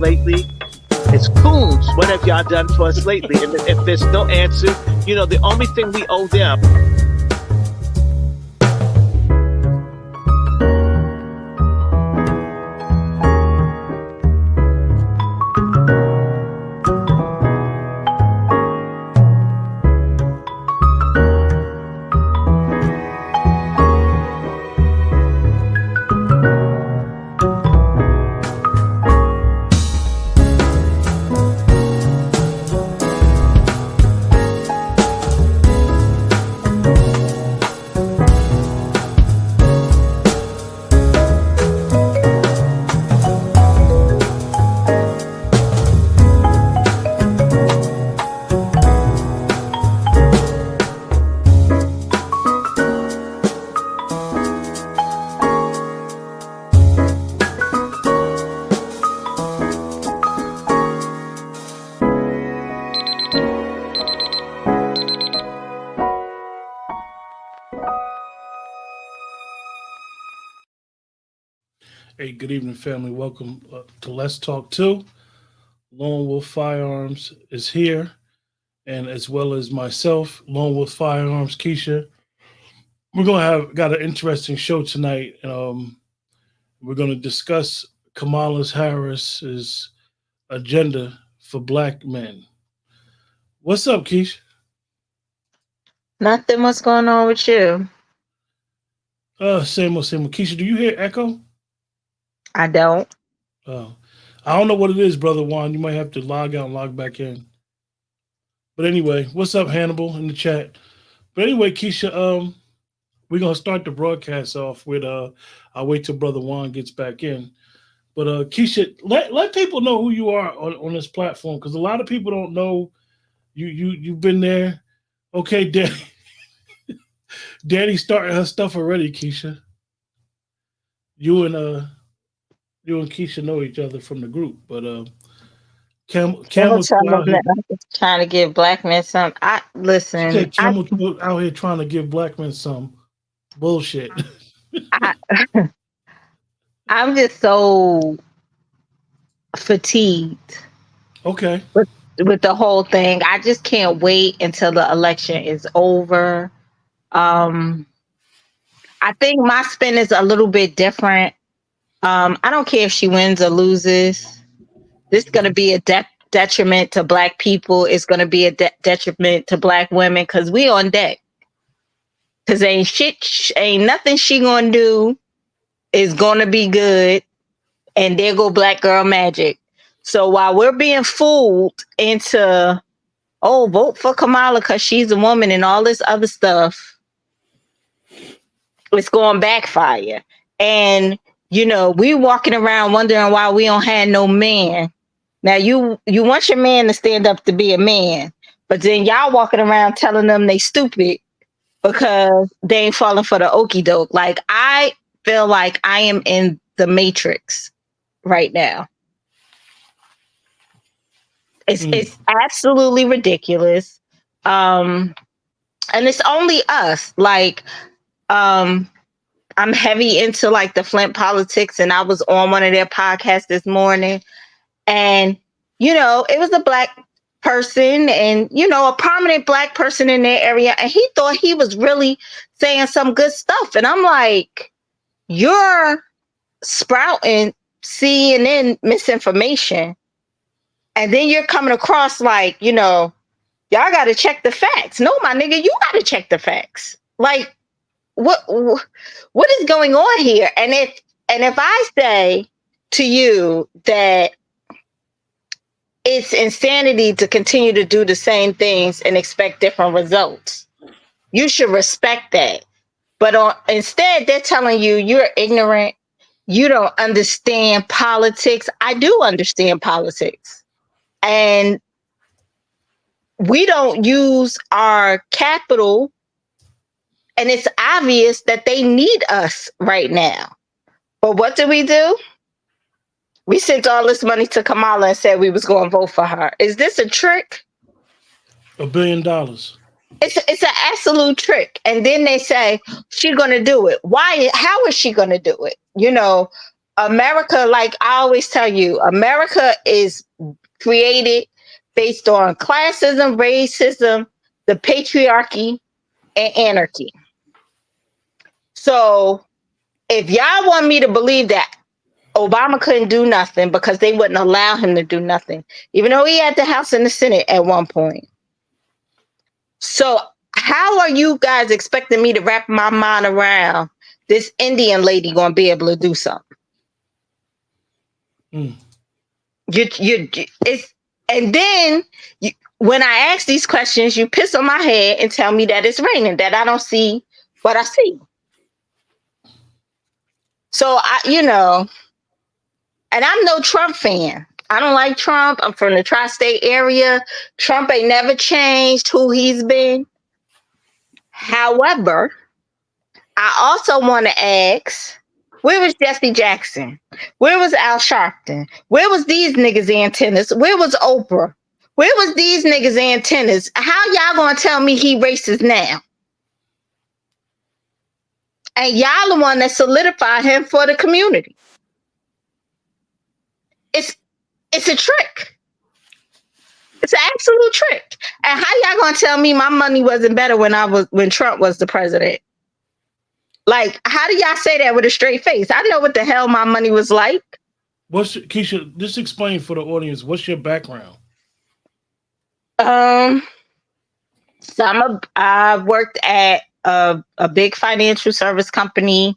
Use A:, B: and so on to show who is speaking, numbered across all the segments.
A: lately? It's Coons. What have y'all done for us lately? And if there's no answer, the only thing we owe them.
B: Hey, good evening, family. Welcome to Let's Talk 2. Lone Wolf Firearms is here, and as well as myself, Lone Wolf Firearms, Keisha. We're gonna got an interesting show tonight. We're gonna discuss Kamala Harris's agenda for Black men. What's up, Keisha?
C: Nothing. What's going on with you?
B: Same old, same old. Keisha, do you hear echo?
C: I don't.
B: I don't know what it is, Brother Juan. You might have to log out and log back in. But anyway, what's up, Hannibal, in the chat? But anyway, Keisha, we're gonna start the broadcast off with I'll wait till Brother Juan gets back in. But Keisha, let people know who you are on this platform, because a lot of people don't know you've been there. Okay, Daddy started her stuff already, Keisha. You and Keisha know each other from the group, but Camel
C: trying to give black men some. I listen.
B: She said Camel out here trying to give black men some bullshit.
C: I'm just so fatigued.
B: Okay.
C: With the whole thing, I just can't wait until the election is over. I think my spin is a little bit different. I don't care if she wins or loses. This is going to be a detriment to black people. It's going to be a detriment to black women because we on deck. Because ain't nothing she going to do is going to be good. And there go black girl magic. So while we're being fooled into, vote for Kamala because she's a woman and all this other stuff, it's going to backfire. And, we walking around wondering why we don't have no man. Now, you want your man to stand up to be a man, but then y'all walking around telling them they stupid because they ain't falling for the okie doke. Like, I feel like I am in the Matrix right now. It's absolutely ridiculous. And it's only us. Like, I'm heavy into like the Flint politics, and I was on one of their podcasts this morning, and it was a black person and a prominent black person in their area, and he thought he was really saying some good stuff, and I'm like, you're sprouting CNN misinformation, and then you're coming across like, y'all got to check the facts. No, my nigga, you got to check the facts. Like, what is going on here? And if I say to you that it's insanity to continue to do the same things and expect different results, you should respect that. But instead, they're telling you you're ignorant. You don't understand politics. I do understand politics. And we don't use our capital. And it's obvious that they need us right now. But what do? We sent all this money to Kamala and said we was going to vote for her. Is this a trick?
B: $1 billion.
C: It's an absolute trick. And then they say she's going to do it. Why? How is she going to do it? America, like I always tell you, America is created based on classism, racism, the patriarchy, and anarchy. So if y'all want me to believe that Obama couldn't do nothing because they wouldn't allow him to do nothing, even though he had the House and the Senate at one point. So how are you guys expecting me to wrap my mind around this Indian lady going to be able to do something?
B: Mm.
C: It's, and then when I ask these questions, you piss on my head and tell me that it's raining, that I don't see what I see. So and I'm no Trump fan. I don't like Trump. I'm from the tri-state area. Trump ain't never changed who he's been. However, I also want to ask, where was Jesse Jackson? Where was Al Sharpton? Where was these niggas' antennas? Where was Oprah? Where was these niggas' antennas? How y'all gonna tell me he racist now? And y'all the one that solidified him for the community. It's a trick. It's an absolute trick. And how y'all gonna tell me my money wasn't better when Trump was the president? Like, how do y'all say that with a straight face? I know what the hell my money was like.
B: Keisha, just explain for the audience, what's your background?
C: So I worked at a big financial service company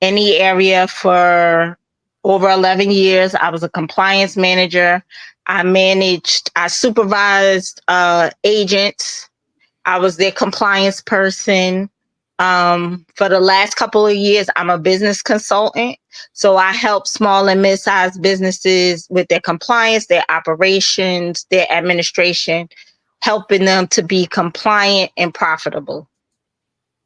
C: in the area for over 11 years. I was a compliance manager. I supervised agents. I was their compliance person. For the last couple of years, I'm a business consultant. So I help small and mid-sized businesses with their compliance, their operations, their administration, helping them to be compliant and profitable.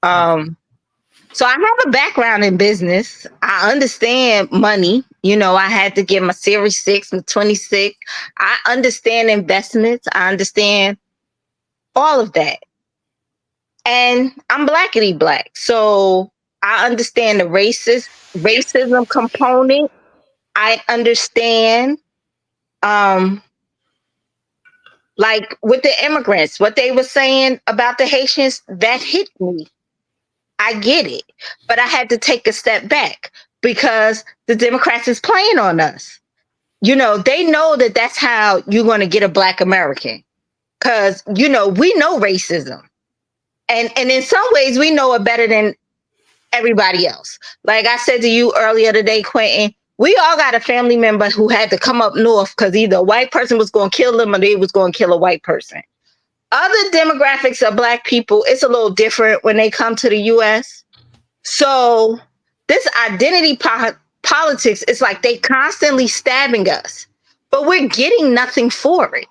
C: So I have a background in business. I understand money. I had to get my Series 6 and 26. I understand investments. I understand all of that. And I'm blackity black. So I understand the racism component. I understand like with the immigrants, what they were saying about the Haitians, that hit me. I get it. But I had to take a step back because the Democrats is playing on us. They know that that's how you're going to get a Black American. Because, we know racism. And in some ways, we know it better than everybody else. Like I said to you earlier today, Quentin, we all got a family member who had to come up north because either a white person was going to kill them or they was going to kill a white person. Other demographics of Black people, it's a little different when they come to the U.S. So this identity politics, it's like they constantly stabbing us, but we're getting nothing for it.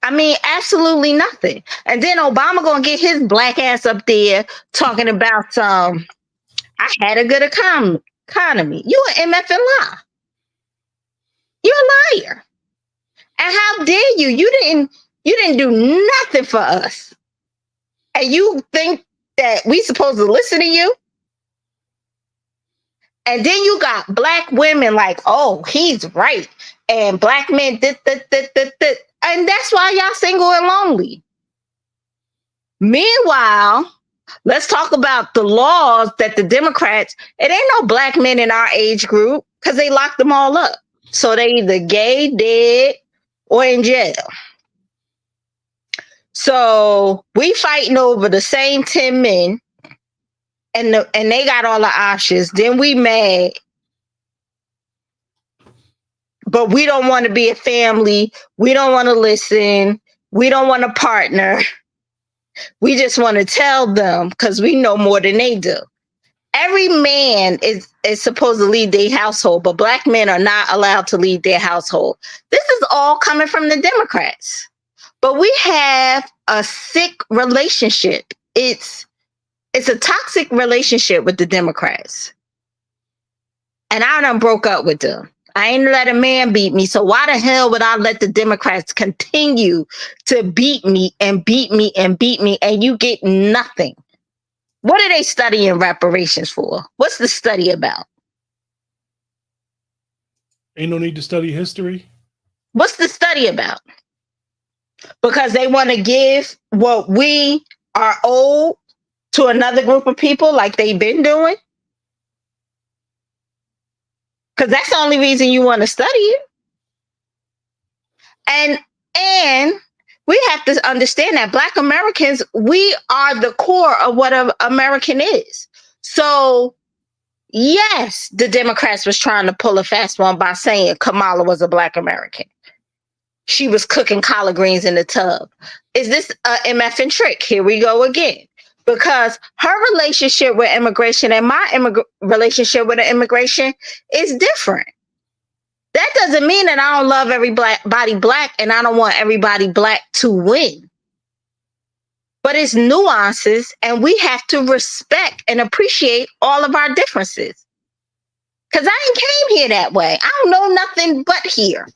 C: I mean, absolutely nothing. And then Obama gonna get his black ass up there talking about I had a good economy. You an MF and lie. You're a liar. And how dare you? You didn't do nothing for us. And you think that we supposed to listen to you? And then you got Black women like, oh, he's right. And Black men did. And that's why y'all single and lonely. Meanwhile, let's talk about the laws that the Democrats, it ain't no Black men in our age group because they locked them all up. So they either gay, dead, or in jail. So we fighting over the same 10 men and they got all the options. Then we mad. But we don't want to be a family. We don't want to listen. We don't want to partner. We just want to tell them because we know more than they do. Every man is supposed to lead their household, but Black men are not allowed to lead their household. This is all coming from the Democrats. But we have a sick relationship. It's a toxic relationship with the Democrats. And I done broke up with them. I ain't let a man beat me. So why the hell would I let the Democrats continue to beat me and beat me and beat me and you get nothing? What are they studying reparations for? What's the study about?
B: Ain't no need to study history.
C: What's the study about? Because they want to give what we are owed to another group of people like they've been doing? Because that's the only reason you want to study it. And we have to understand that Black Americans, we are the core of what an American is. So yes, the Democrats was trying to pull a fast one by saying Kamala was a Black American. She was cooking collard greens in the tub. Is this a MFing trick? Here we go again. Because her relationship with immigration and my relationship with the immigration is different. That doesn't mean that I don't love everybody Black and I don't want everybody Black to win. But it's nuances, and we have to respect and appreciate all of our differences. Because I ain't came here that way. I don't know nothing but here.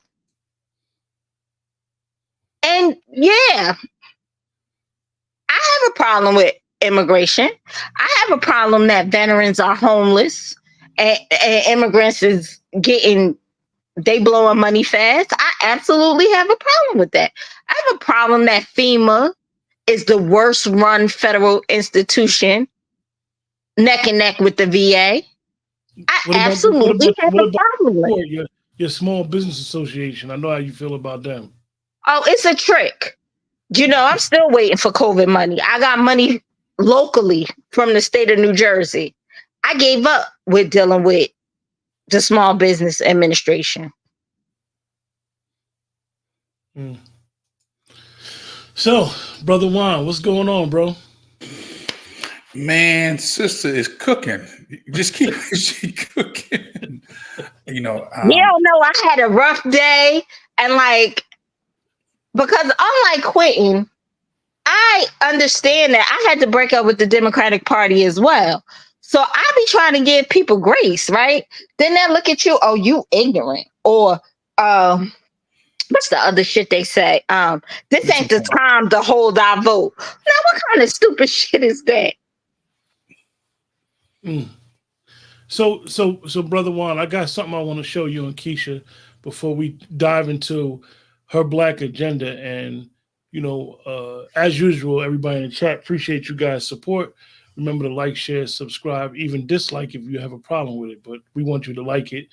C: And yeah, I have a problem with immigration. I have a problem that veterans are homeless and immigrants is they blowing money fast. I absolutely have a problem with that. I have a problem that FEMA is the worst run federal institution, neck and neck with the VA. I absolutely have a problem with it.
B: Your small business association. I know how you feel about them.
C: Oh, it's a trick. I'm still waiting for COVID money. I got money locally from the state of New Jersey. I gave up with dealing with the Small Business Administration.
B: So, Brother Juan, what's going on, bro?
D: Man, sister is cooking. Just keep she cooking. You don't know.
C: I had a rough day, and because unlike Quentin, I understand that I had to break up with the Democratic Party as well. So I be trying to give people grace, right? Then they look at you, oh, you ignorant, or what's the other shit they say? This ain't the time to hold our vote. Now, what kind of stupid shit is that?
B: So, Brother Juan, I got something I want to show you and Keisha before we dive into her Black agenda. And, as usual, everybody in the chat, appreciate you guys' support. Remember to like, share, subscribe, even dislike if you have a problem with it. But we want you to like it.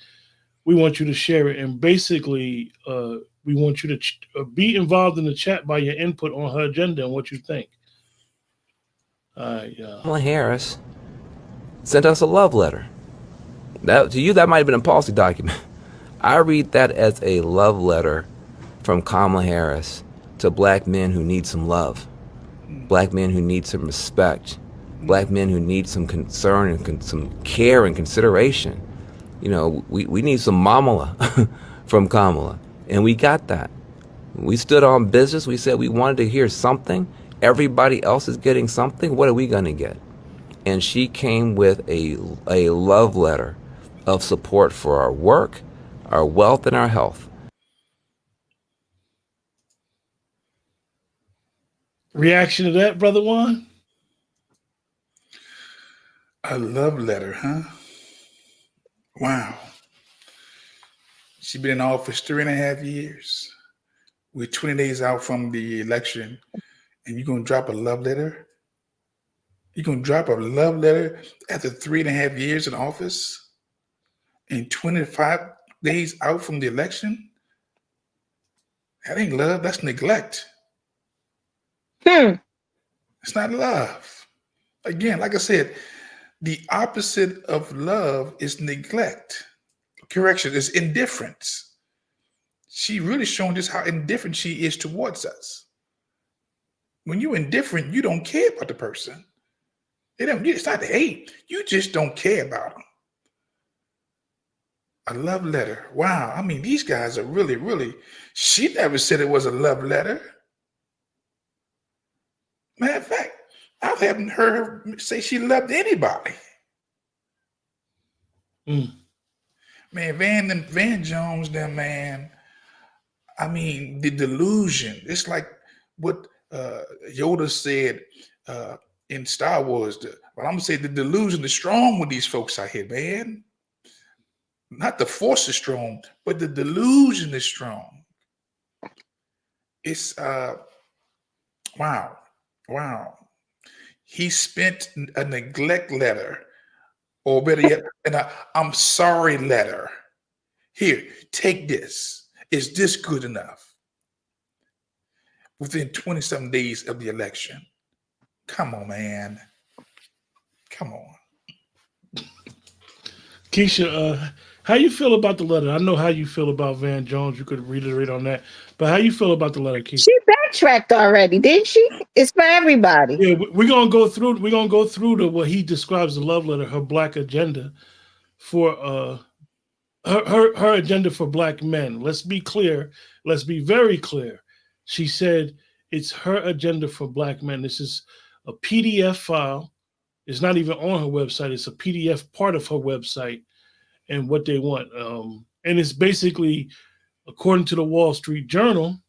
B: We want you to share it. And basically, we want you to be involved in the chat by your input on her agenda and what you think.
E: Kamala Harris sent us a love letter. To you, that might have been a policy document. I read that as a love letter from Kamala Harris to Black men who need some love, Black men who need some respect, Black men who need some concern and some care and consideration. We need some mamala from Kamala, and we got that. We stood on business. We said we wanted to hear something. Everybody else is getting something. What are we going to get? And she came with a love letter of support for our work, our wealth, and our health.
B: Reaction to that, Brother Juan?
D: A love letter, huh? Wow. She's been in office 3.5 years. We're 20 days out from the election, and you're going to drop a love letter? You're going to drop a love letter after 3.5 years in office and 25 days out from the election? That ain't love. That's neglect. It's not love. Again, like I said, the opposite of love is neglect. Correction, is indifference. She really showing just how indifferent she is towards us. When you're indifferent, you don't care about the person. It's not the hate. You just don't care about them. A love letter. Wow. I mean, these guys are really, really. She never said it was a love letter. Matter of fact, I haven't heard her say she loved anybody. Man, Van Jones, man. I mean, the delusion. It's like what Yoda said in Star Wars. But I'm gonna say the delusion is strong with these folks out here, man. Not the force is strong, but the delusion is strong. It's wow. He spent a neglect letter, or better yet, I'm sorry letter. Here, take this. Is this good enough? Within 27 days of the election. Come on, man. Come on.
B: Keisha, how you feel about the letter? I know how you feel about Van Jones. You could reiterate on that. But how you feel about the letter, Keisha?
C: She backtracked already, didn't she? It's for everybody.
B: Yeah, we're gonna go through. We're gonna go through to what he describes the love letter, her black agenda for her agenda for black men. Let's be clear. Let's be very clear. She said it's her agenda for black men. This is a PDF file. It's not even on her website. It's a PDF part of her website and what they want. And it's basically, according to the Wall Street Journal,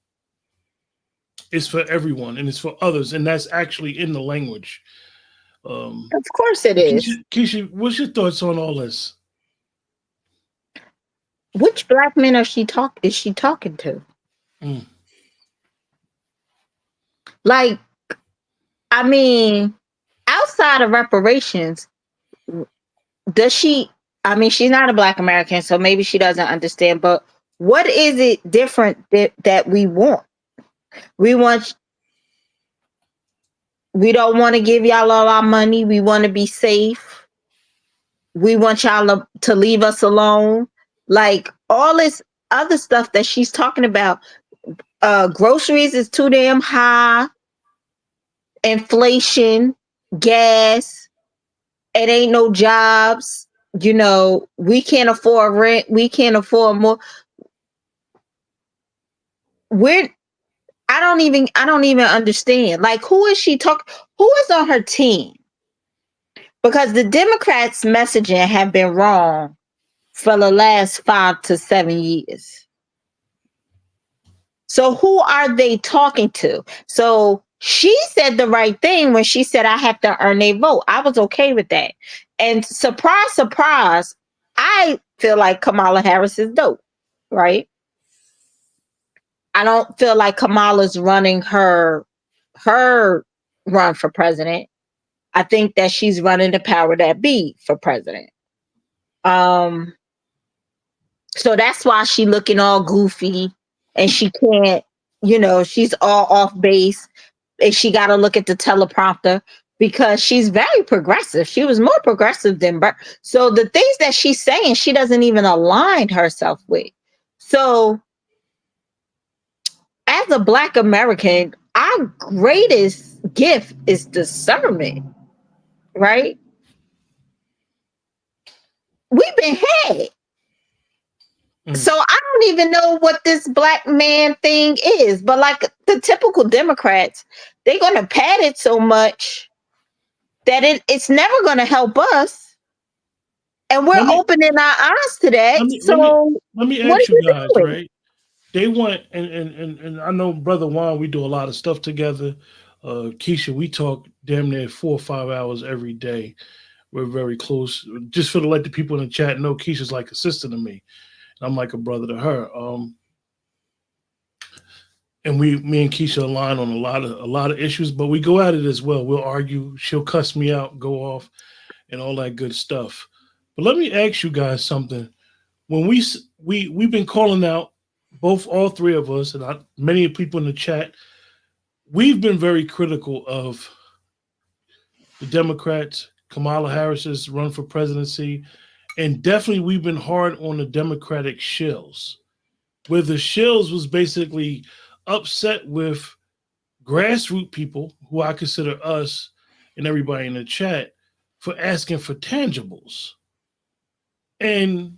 B: it's for everyone and it's for others. And that's actually in the language.
C: Of course it is.
B: Keisha, what's your thoughts on all this?
C: Which black men is she talking to? Like, I mean, outside of reparations, does she? I mean, she's not a black American, so maybe she doesn't understand. But what is it different that we want? We don't want to give y'all all our money. We want to be safe. We want y'all to leave us alone. Like all this other stuff that she's talking about. Groceries is too damn high. Inflation, gas, it ain't no jobs. You know, we can't afford rent. We can't afford more. I don't even understand. Like, who is she talking? Who is on her team? Because the Democrats' messaging have been wrong for the last 5 to 7 years. So who are they talking to? So she said the right thing when she said, I have to earn a vote. I was okay with that. And surprise, surprise, I feel like Kamala Harris is dope, right? I don't feel like Kamala's running her run for president. I think that she's running the power that be for president. So that's why she looking all goofy and she can't, she's all off base. And she got to look at the teleprompter because she's very progressive. She was more progressive than Bert. So the things that she's saying, she doesn't even align herself with. So as a Black American, our greatest gift is discernment, right? We've been had. So I don't even know what this black man thing is, but like the typical Democrats, they're going to pad it so much that it's never going to help us. And we're opening our eyes to that.
B: Let me ask you guys, right? They want, and I know Brother Juan, we do a lot of stuff together. Keisha, we talk damn near 4 or 5 hours every day. We're very close. Just for to let the people in the chat know, Keisha's like a sister to me. I'm like a brother to her. And me and Keisha align on a lot of issues, but we go at it as well. We'll argue. She'll cuss me out, go off, and all that good stuff. But let me ask you guys something. When we've been calling out, all three of us, and many people in the chat, we've been very critical of the Democrats, Kamala Harris's run for presidency. And definitely we've been hard on the Democratic shills, where the shills was basically upset with grassroots people, who I consider us and everybody in the chat, for asking for tangibles. And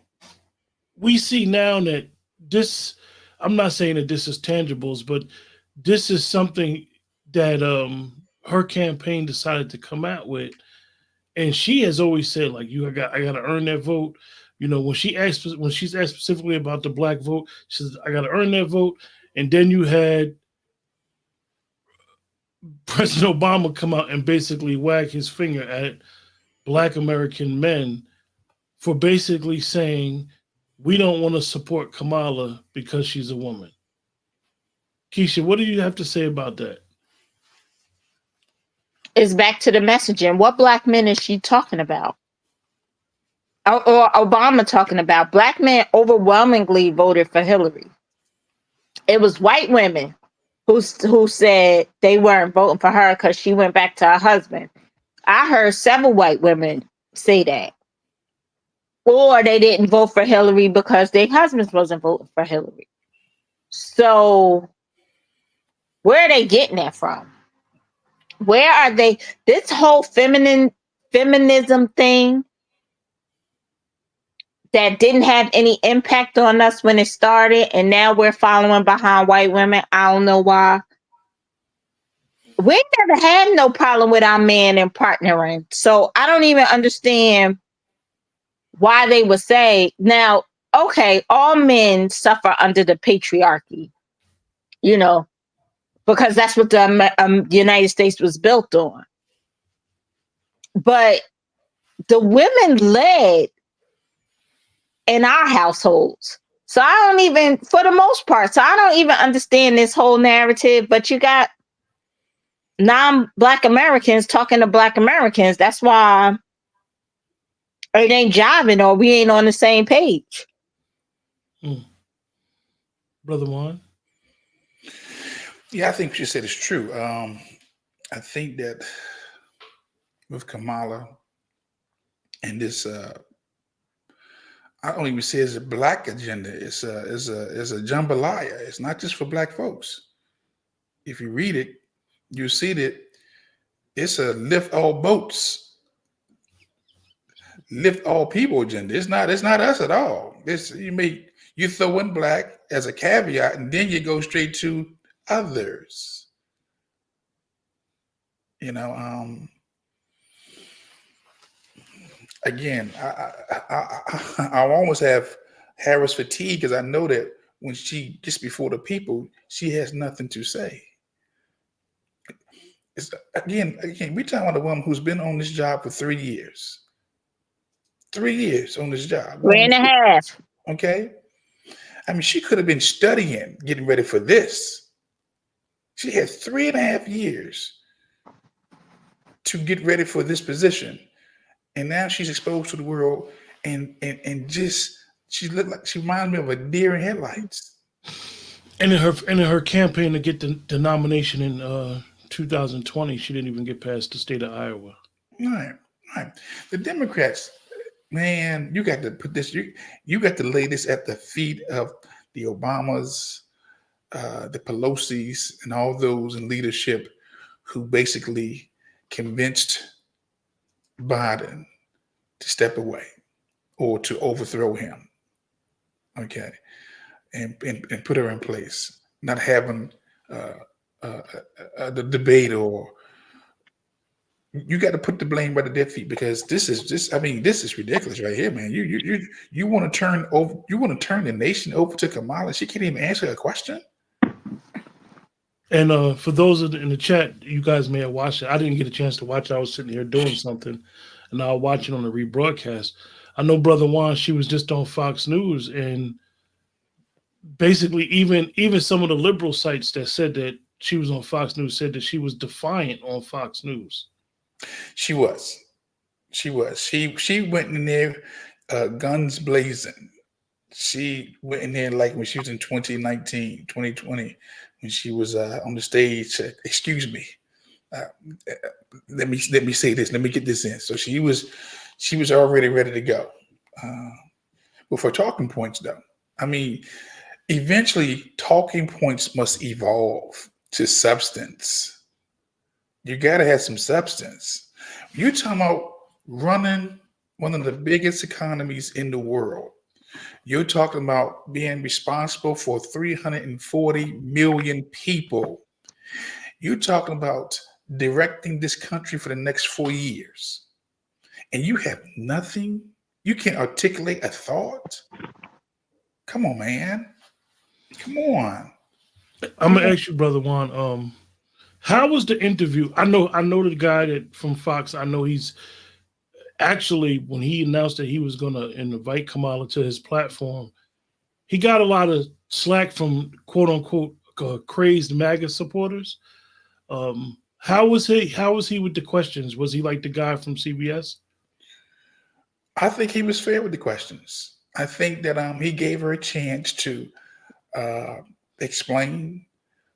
B: we see now that this, I'm not saying that this is tangibles, but this is something that her campaign decided to come out with. And she has always said, like, I got to earn that vote. When she's asked specifically about the black vote, she says, I got to earn that vote. And then you had President Obama come out and basically wag his finger at Black American men for basically saying we don't want to support Kamala because she's a woman. Keisha, what do you have to say about that?
C: It's back to the messaging. What black men is she talking about? Or Obama talking about? Black men overwhelmingly voted for Hillary. It was white women who said they weren't voting for her because she went back to her husband. I heard several white women say that. Or they didn't vote for Hillary because their husbands wasn't voting for Hillary. So where are they getting that from? Where are they? This whole feminism thing that didn't have any impact on us when it started, and now we're following behind white women. I don't know why. We never had no problem with our men and partnering. So I don't even understand why they would say, now, okay, all men suffer under the patriarchy, because that's what the United States was built on. But the women led in our households. So I don't even, for the most part, so I don't even understand this whole narrative. But you got non-Black Americans talking to Black Americans. That's why it ain't jiving, or we ain't on the same page.
B: Brother Juan?
D: Yeah, I think what you said is true. I think that with Kamala and this, I don't even say it's a black agenda. It's a jambalaya. It's not just for black folks. If you read it, you see that it's a lift all boats, lift all people agenda. It's not us at all. You throw in black as a caveat, and then you go straight to others. Again, I almost have Harris fatigue because I know that when she gets before the people, she has nothing to say. It's, again, we're talking about a woman who's been on this job for 3 years. 3 years on this job.
C: 3.5.
D: Okay. I mean, she could have been studying, getting ready for this. She had 3.5 years to get ready for this position. And now she's exposed to the world and just she reminds me of a deer in headlights.
B: And in her campaign to get the nomination in 2020, she didn't even get past the state of Iowa.
D: Right. The Democrats, man, you got to put this. You got to lay this at the feet of the Obamas, the Pelosi's, and all those in leadership who basically convinced Biden to step away or to overthrow him. Okay, and put her in place, not having the debate, or you got to put the blame right at their feet, because this is ridiculous right here, man. You want to turn the nation over to Kamala? She can't even answer a question.
B: And for those in the chat, you guys may have watched it. I didn't get a chance to watch it. I was sitting here doing something, and I'll watch it on the rebroadcast. I know Brother Juan, she was just on Fox News, and basically even some of the liberal sites that said that she was on Fox News said that she was defiant on Fox News.
D: She was. She went in there guns blazing. She went in there like when she was in 2019, 2020, when she was on the stage. Excuse me. Let me say this. Let me get this in. So she was already ready to go. But for talking points, though, I mean, eventually talking points must evolve to substance. You got to have some substance. You're talking about running one of the biggest economies in the world. You're talking about being responsible for 340 million people. You're talking about directing this country for the next 4 years. And you have nothing? You can't articulate a thought? Come on, man. Come on.
B: I'm gonna ask you, Brother Juan, how was the interview? I know the guy from Fox. I know he's actually, when he announced that he was going to invite Kamala to his platform, he got a lot of slack from quote unquote crazed MAGA supporters. How was he? How was he with the questions? Was he like the guy from CBS?
D: I think he was fair with the questions. I think that he gave her a chance to explain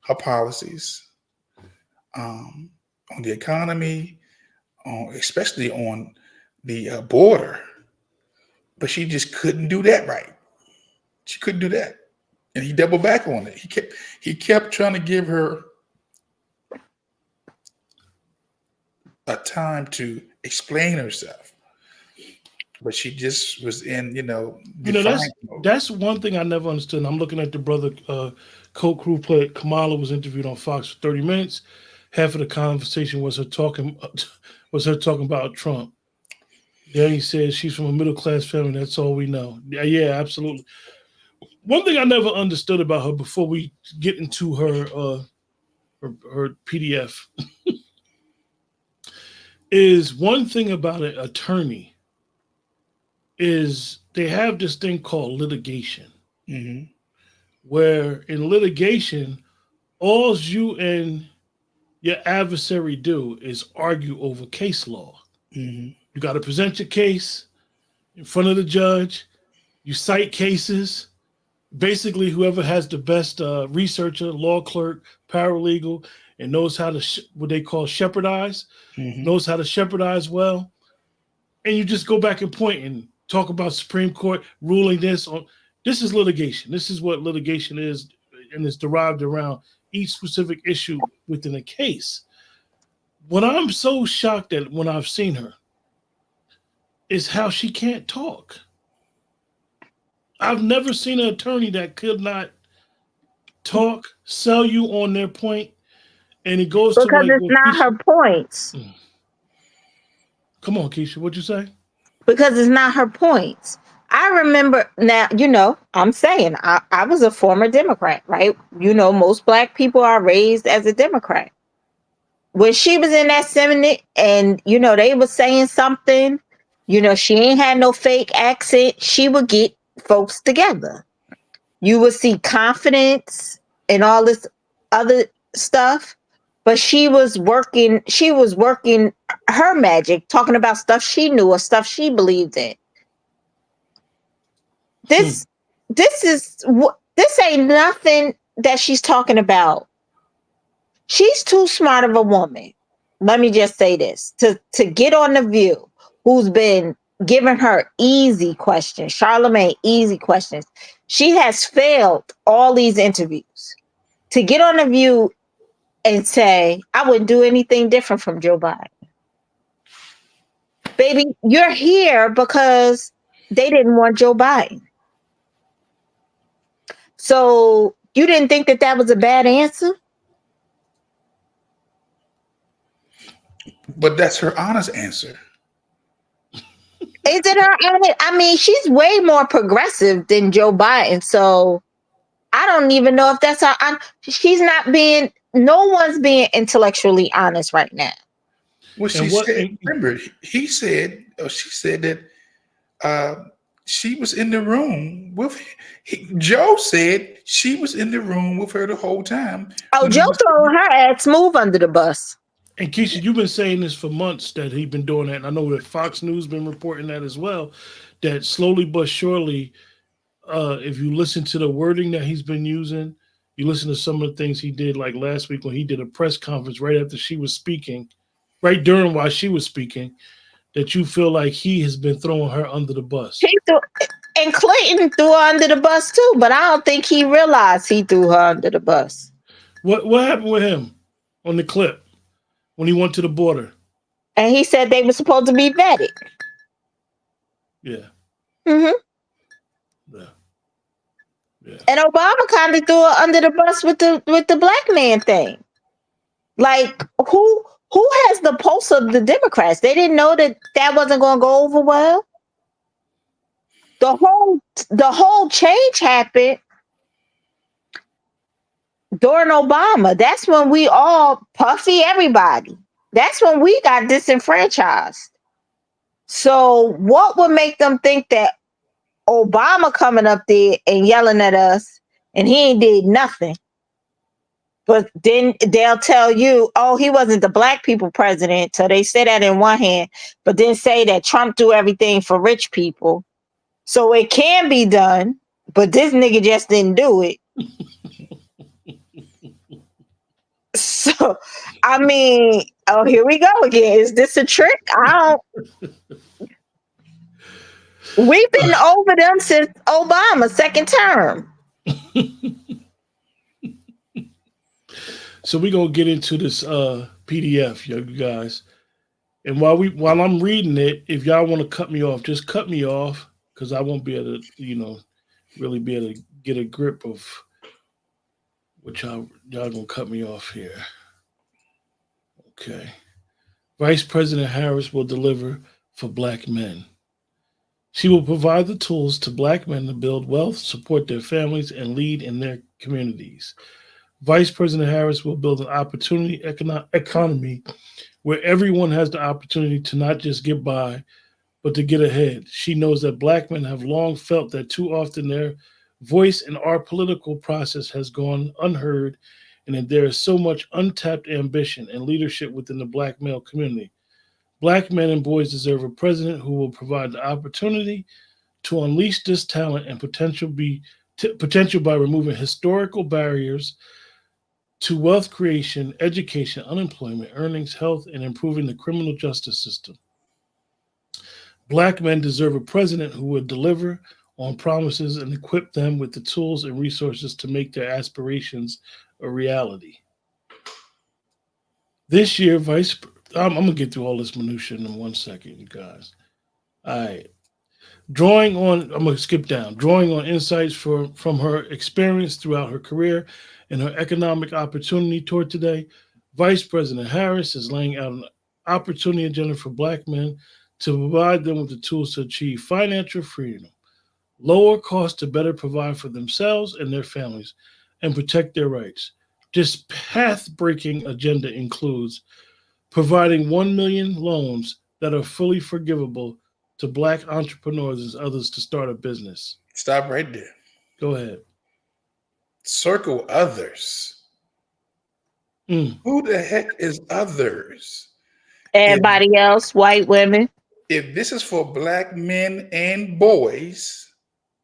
D: her policies on the economy, especially on the border. But she just couldn't do that right. She couldn't do that, and he doubled back on it. He kept trying to give her a time to explain herself, but she just was in,
B: that's one thing I never understood. And I'm looking at the brother Coke who played Kamala was interviewed on Fox for 30 minutes. Half of the conversation was her talking about Trump. Then he says she's from a middle class family. That's all we know. Yeah, absolutely. One thing I never understood about her before we get into her PDF is one thing about an attorney is they have this thing called litigation, where in litigation, all you and your adversary do is argue over case law. You got to present your case in front of the judge. You cite cases. Basically, whoever has the best researcher, law clerk, paralegal, and knows how to what they call shepherdize, knows how to shepherdize well, and you just go back and point and talk about Supreme Court ruling this on. This is litigation. This is what litigation is, and it's derived around each specific issue within a case. What I'm so shocked at when I've seen her is how she can't talk. I've never seen an attorney that could not talk, sell you on their point, and it goes
C: because
B: to like
C: it's not
B: Keisha,
C: her points.
B: Come on, Keisha, what'd you say?
C: Because it's not her points. I remember now, I'm saying I was a former Democrat, right? Most Black people are raised as a Democrat. When she was in that Senate and, they were saying something, she ain't had no fake accent. She would get folks together. You would see confidence and all this other stuff. But she was working her magic, talking about stuff she knew or stuff she believed in. This ain't nothing that she's talking about. She's too smart of a woman. Let me just say this to get on The View, who's been giving her easy questions, Charlemagne, easy questions. She has failed all these interviews. To get on The View and say, I wouldn't do anything different from Joe Biden. Baby, you're here because they didn't want Joe Biden. So you didn't think that was a bad answer?
D: But that's her honest answer.
C: Is it her honest? I mean, she's way more progressive than Joe Biden. So I don't even know if that's her. She's not being, no one's being intellectually honest right now.
D: Well, she said, remember, she said that she was in the room with, Joe said she was in the room with her the whole time.
C: Oh, Joe throwing her ass smooth under the bus.
B: And Keisha, you've been saying this for months that he's been doing that. And I know that Fox News been reporting that as well, that slowly but surely, if you listen to the wording that he's been using, you listen to some of the things he did, like last week when he did a press conference right after she was speaking, right during while she was speaking, that you feel like he has been throwing her under the bus.
C: And Clinton threw her under the bus too, but I don't think he realized he threw her under the bus.
B: What happened with him on the clip when he went to the border?
C: And he said they were supposed to be vetted.
B: Yeah.
C: Yeah. And Obama kind of threw her under the bus with the black man thing. Like, who has the pulse of the Democrats? They didn't know that wasn't going to go over well. The whole change happened during Obama. That's when we all, Puffy, everybody. That's when we got disenfranchised. So what would make them think that Obama coming up there and yelling at us and he ain't did nothing? But then they'll tell you, oh, he wasn't the black people president. So they say that in one hand, but then say that Trump do everything for rich people. So it can be done, but this nigga just didn't do it. So, I mean, oh, here we go again. Is this a trick? We've been over them since Obama's second term.
B: So we're gonna get into this PDF, you guys. And while I'm reading it, if y'all want to cut me off, just cut me off, because I won't be able to, really be able to get a grip of what y'all gonna cut me off here. Okay. Vice President Harris will deliver for Black men. She will provide the tools to Black men to build wealth, support their families, and lead in their communities. Vice President Harris will build an opportunity economy where everyone has the opportunity to not just get by, but to get ahead. She knows that Black men have long felt that too often their voice in our political process has gone unheard, and that there is so much untapped ambition and leadership within the Black male community. Black men and boys deserve a president who will provide the opportunity to unleash this talent and potential by removing historical barriers to wealth creation, education, unemployment, earnings, health, and improving the criminal justice system. Black men deserve a president who would deliver on promises and equip them with the tools and resources to make their aspirations a reality. This year, I'm going to get through all this minutia in 1 second, you guys. All right. I'm going to skip down. Drawing on insights from her experience throughout her career and her economic opportunity toward today, Vice President Harris is laying out an opportunity agenda for Black men to provide them with the tools to achieve financial freedom, lower costs to better provide for themselves and their families, and protect their rights. This path-breaking agenda includes providing 1 million loans that are fully forgivable to Black entrepreneurs and others to start a business.
D: Stop right there.
B: Go ahead.
D: Circle others. Who the heck is others?
C: Everybody else, white women.
D: If this is for Black men and boys,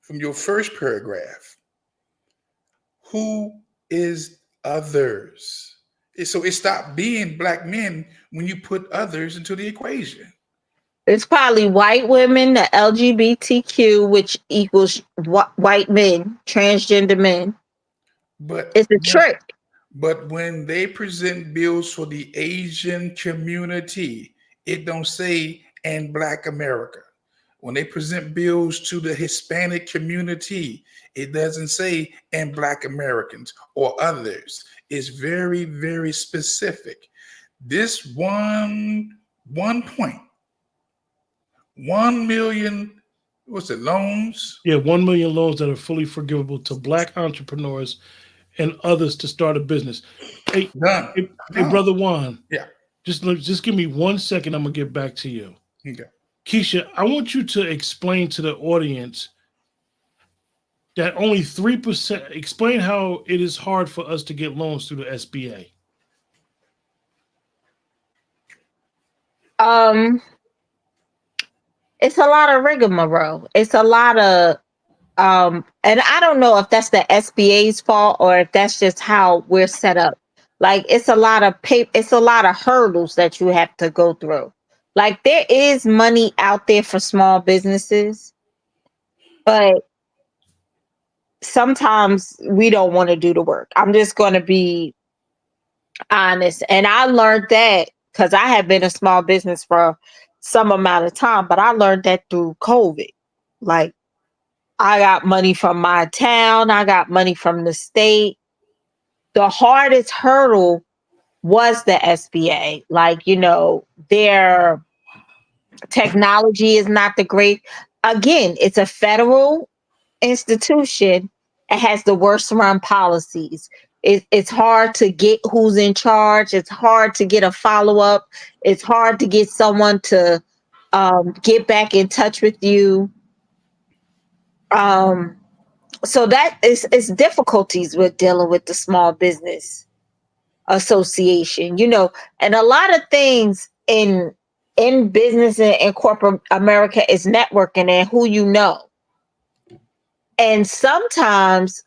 D: from your first paragraph, who is others? So it stopped being Black men when you put others into the equation.
C: It's probably white women, the LGBTQ, which equals white men, transgender men.
D: But
C: it's a trick.
D: But when they present bills for the Asian community, it don't say "and Black America." When they present bills to the Hispanic community, it doesn't say "and Black Americans" or others. It's very, very specific. This one point, 1 million, what's it, loans?
B: Yeah, 1 million loans that are fully forgivable to Black entrepreneurs and others to start a business. Hey, Brother Juan.
D: Yeah.
B: Just give me 1 second. I'm gonna get back to you.
D: Okay.
B: Keisha, I want you to explain to the audience that only 3%. Explain how it is hard for us to get loans through the SBA.
C: It's a lot of rigmarole. It's a lot of and I don't know if that's the SBA's fault or if that's just how we're set up. Like it's a lot of it's a lot of hurdles that you have to go through. Like there is money out there for small businesses, but sometimes we don't want to do the work. I'm just going to be honest. And I learned that because I have been a small business for some amount of time, but I learned that through COVID. Like I got money from my town. I got money from the state. The hardest hurdle was the SBA. Like, their technology is not the great. Again, it's a federal institution. It has the worst run policies. It's hard to get who's in charge. It's hard to get a follow-up. It's hard to get someone to get back in touch with you. So that is difficulties with dealing with the Small Business Association, and a lot of things in business and corporate America is networking and who you know. And sometimes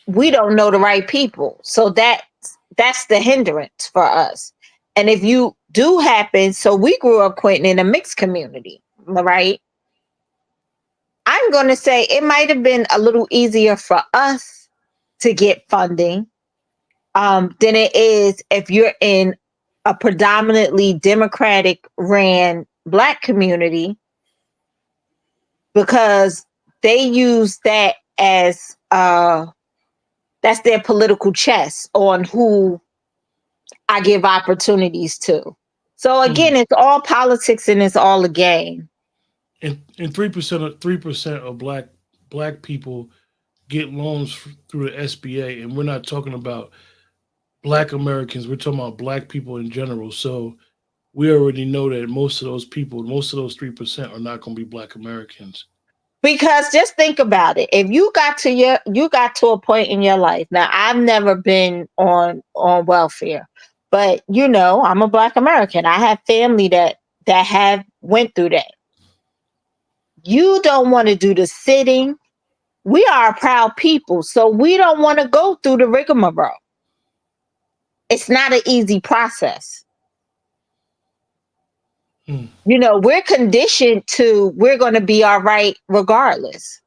C: we don't know the right people. So that's the hindrance for us. And if you do happen, so we grew up, Quentin, in a mixed community, right? I'm going to say it might have been a little easier for us to get funding than it is if you're in a predominantly Democratic ran Black community, because they use that as that's their political chess on who I give opportunities to. So again, it's all politics and it's all a game.
B: And 3% of black people get loans through the SBA, and we're not talking about Black Americans. We're talking about Black people in general. So we already know that most of those 3% are not going to be Black Americans.
C: Because just think about it. If you got to a point in your life. Now, I've never been on welfare, but I'm a Black American. I have family that have went through that. You don't want to do the sitting. We are a proud people, so we don't want to go through the rigmarole. It's not an easy process. We're conditioned to, we're going to be all right regardless.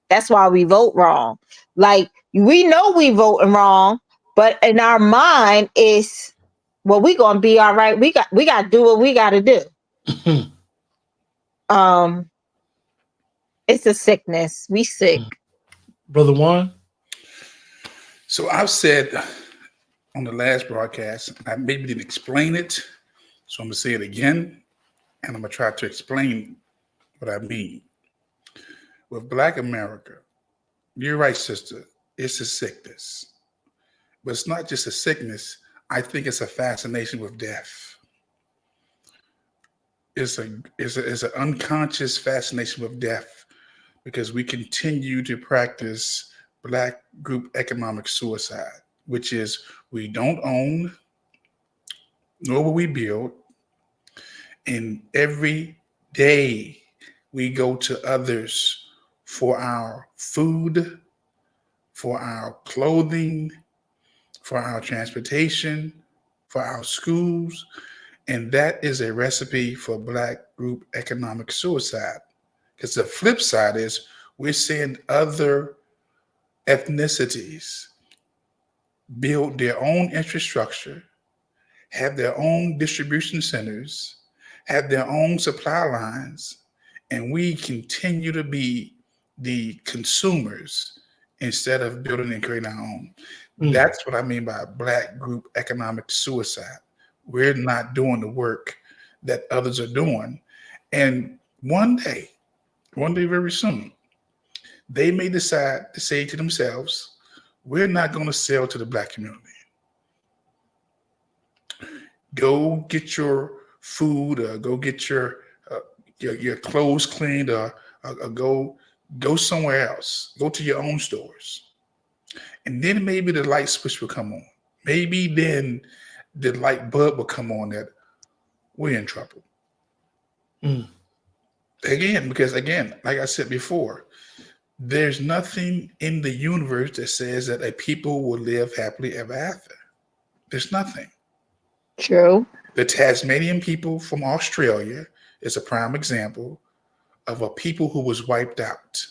C: That's why we vote wrong. Like, we know we voting wrong, but in our mind is, well, we going to be all right. We got to do what we got to do. It's a sickness. We sick.
B: Brother Juan?
D: So I've said on the last broadcast, I maybe didn't explain it, so I'm going to say it again, and I'm going to try to explain what I mean. With Black America, you're right, sister, it's a sickness. But it's not just a sickness. I think it's a fascination with death. It's an unconscious fascination with death, because we continue to practice Black group economic suicide, which is we don't own, nor will we build. And every day we go to others for our food, for our clothing, for our transportation, for our schools. And that is a recipe for Black group economic suicide. Because the flip side is we're seeing other ethnicities build their own infrastructure, have their own distribution centers, have their own supply lines, and we continue to be the consumers instead of building and creating our own. That's what I mean by Black group economic suicide. We're not doing the work that others are doing. And one day very soon, they may decide to say to themselves, we're not going to sell to the Black community. Go get your food, or go get your clothes cleaned, or go somewhere else. Go to your own stores. And then maybe the light switch will come on. Maybe then the light bulb will come on that we're in trouble. Because like I said before, there's nothing in the universe that says that a people will live happily ever after. There's nothing.
C: True.
D: The Tasmanian people from Australia is a prime example of a people who was wiped out.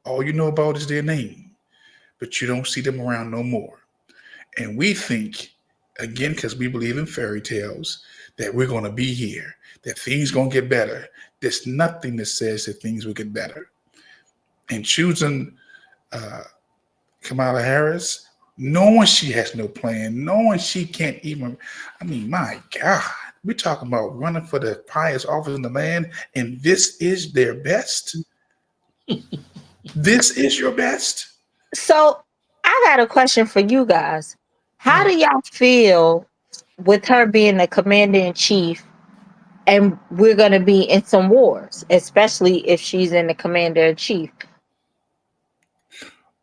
D: All you know about is their name, but you don't see them around no more. And we think, again, because we believe in fairy tales, that we're going to be here, that things going to get better. There's nothing that says that things will get better. And choosing Kamala Harris, knowing she has no plan, knowing she can't even, my God, we're talking about running for the highest office in the land, and this is their best? This is your best?
C: So I got a question for you guys. How do y'all feel with her being the commander in chief and we're going to be in some wars, especially if she's in the commander-in-chief.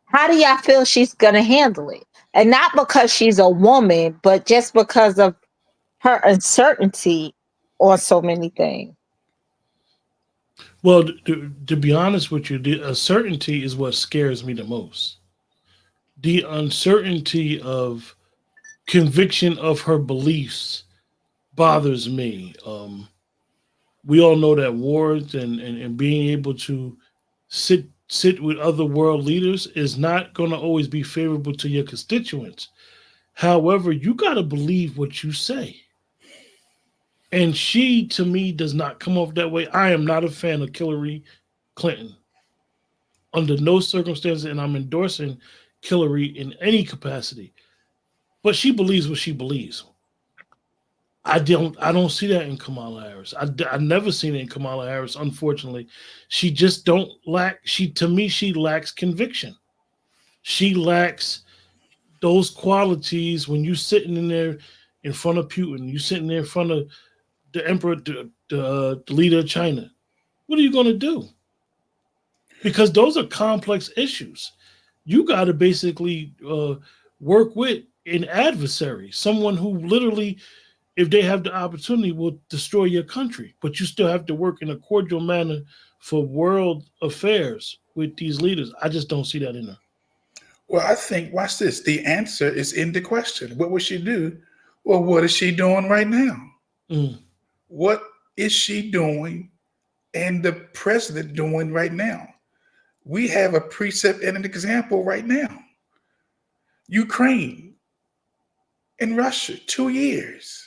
C: How do y'all feel she's going to handle it? And not because she's a woman, but just because of her uncertainty on so many things.
B: Well, to be honest with you, the uncertainty is what scares me the most. The uncertainty of conviction of her beliefs bothers me. We all know that wars and being able to sit with other world leaders is not going to always be favorable to your constituents. However, you got to believe what you say. And she, to me, does not come off that way. I am not a fan of Hillary Clinton under no circumstances, and I'm endorsing Hillary in any capacity. But she believes what she believes. I don't see that in Kamala Harris. I never seen it in Kamala Harris. Unfortunately, she just don't lack. To me, she lacks conviction. She lacks those qualities when you sitting in there in front of Putin, you sitting there in front of the emperor, the leader of China. What are you going to do? Because those are complex issues. You got to basically work with an adversary, someone who literally, if they have the opportunity, will destroy your country. But you still have to work in a cordial manner for world affairs with these leaders. I just don't see that in her.
D: Well, I think, watch this. The answer is in the question. What will she do? Well, what is she doing right now?
B: Mm.
D: What is she doing and the president doing right now? We have a precept and an example right now. Ukraine and Russia, 2 years.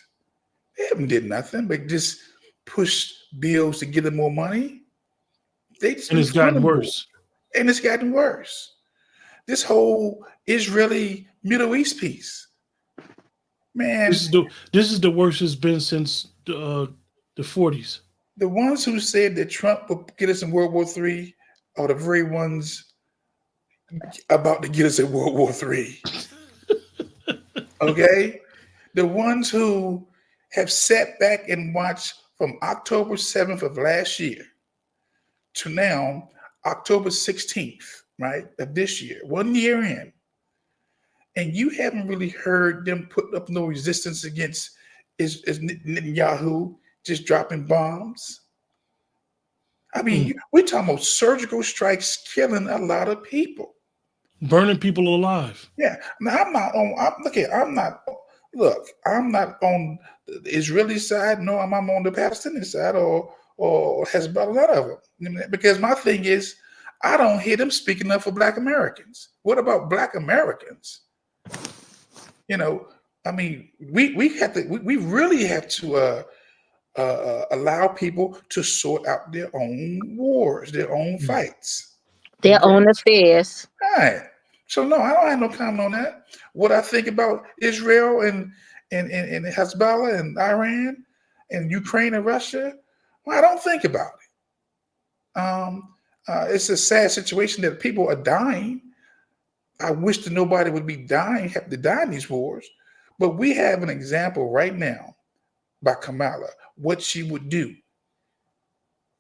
D: They haven't did nothing but just push bills to get them more money. They just
B: And it's gotten worse.
D: And it's gotten worse. This whole Israeli Middle East piece, man.
B: This is the worst it's been since the 40s.
D: The ones who said that Trump would get us in World War III are the very ones about to get us in World War III. Okay? The ones who have sat back and watched from October 7th of last year to now, October 16th, right, of this year, 1 year in, and you haven't really heard them put up no resistance against is Netanyahu just dropping bombs. I mean, we're talking about surgical strikes killing a lot of people.
B: Burning people alive.
D: Yeah. Now, I'm not on the Israeli side, no, I'm on the Palestinian side or Hezbollah, none of them. Because my thing is, I don't hear them speaking up for Black Americans. What about Black Americans? You know, I mean, we really have to allow people to sort out their own wars, their own fights,
C: their own affairs.
D: Right. So no, I don't have no comment on that. What I think about Israel and Hezbollah and Iran and Ukraine and Russia, well, I don't think about it. It's a sad situation that people are dying. I wish that nobody would be have to die in these wars. But we have an example right now by Kamala, what she would do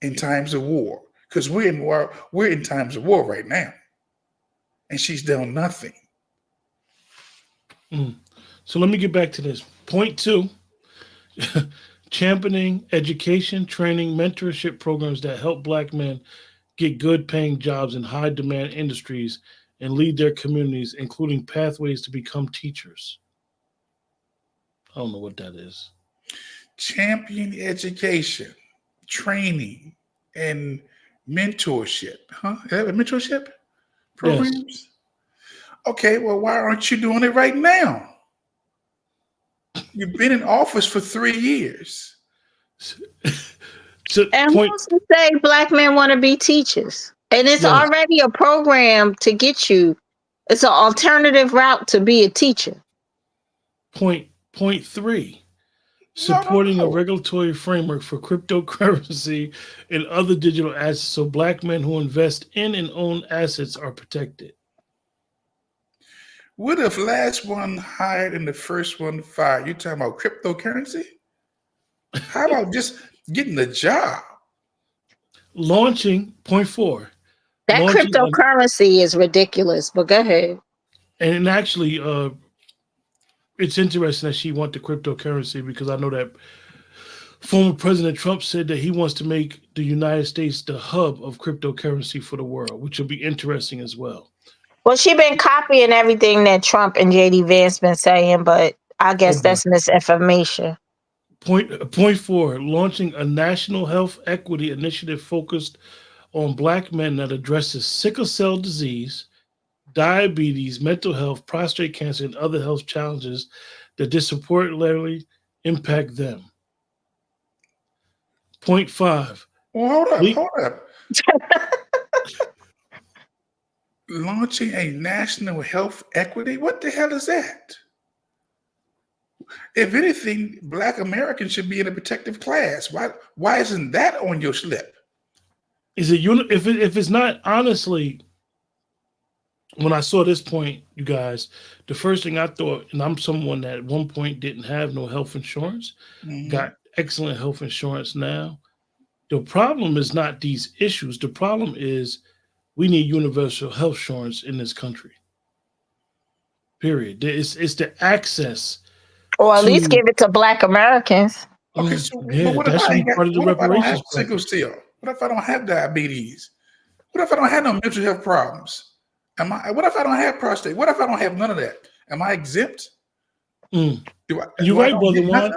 D: in times of war. Because we're in times of war right now. And she's done nothing.
B: So let me get back to this. Point 2, championing education, training, mentorship programs that help Black men get good paying jobs in high demand industries and lead their communities, including pathways to become teachers. I don't know what that is.
D: Champion education, training, and mentorship. Huh? Mentorship programs? Yes. Okay, well, why aren't you doing it right now? You've been in office for 3 years.
C: And who's to say Black men want to be teachers? And it's already a program to get you. It's an alternative route to be a teacher.
B: Point 3. Supporting a regulatory framework for cryptocurrency and other digital assets so Black men who invest in and own assets are protected.
D: What if last one hired and the first one fired? You talking about cryptocurrency? How about just getting the job.
B: Launching, point 4.
C: That
B: Launching,
C: cryptocurrency is ridiculous, but go ahead.
B: and actually, it's interesting that she want the cryptocurrency because I know that former President Trump said that he wants to make the United States the hub of cryptocurrency for the world, which will be interesting as well.
C: Well, she been copying everything that Trump and JD Vance been saying, but I guess
B: Okay.
C: that's misinformation.
B: Point 4, launching a national health equity initiative focused on Black men that addresses sickle cell disease, diabetes, mental health, prostate cancer, and other health challenges that disproportionately impact them. Point 5.
D: Well, hold up. Launching a national health equity? What the hell is that? If anything, Black Americans should be in a protective class. Why isn't that on your slip?
B: Is it if it's not, honestly, when I saw this point, you guys, the first thing I thought, and I'm someone that at one point didn't have no health insurance, got excellent health insurance now. The problem is not these issues. The problem is we need universal health insurance in this country. Period. It's the access.
C: Or at least give it to Black Americans.
D: Okay, so
B: Yeah,
D: but what
B: that
D: if
B: should
D: I
B: be
D: ain't got,
B: part of the
D: what if I don't have
B: reparations
D: sickle
B: package.
D: cell? What if I don't have diabetes? What if I don't have no mental health problems? What if I don't have prostate? What if I don't have none of that? Am I exempt?
B: You're right, Brother Juan.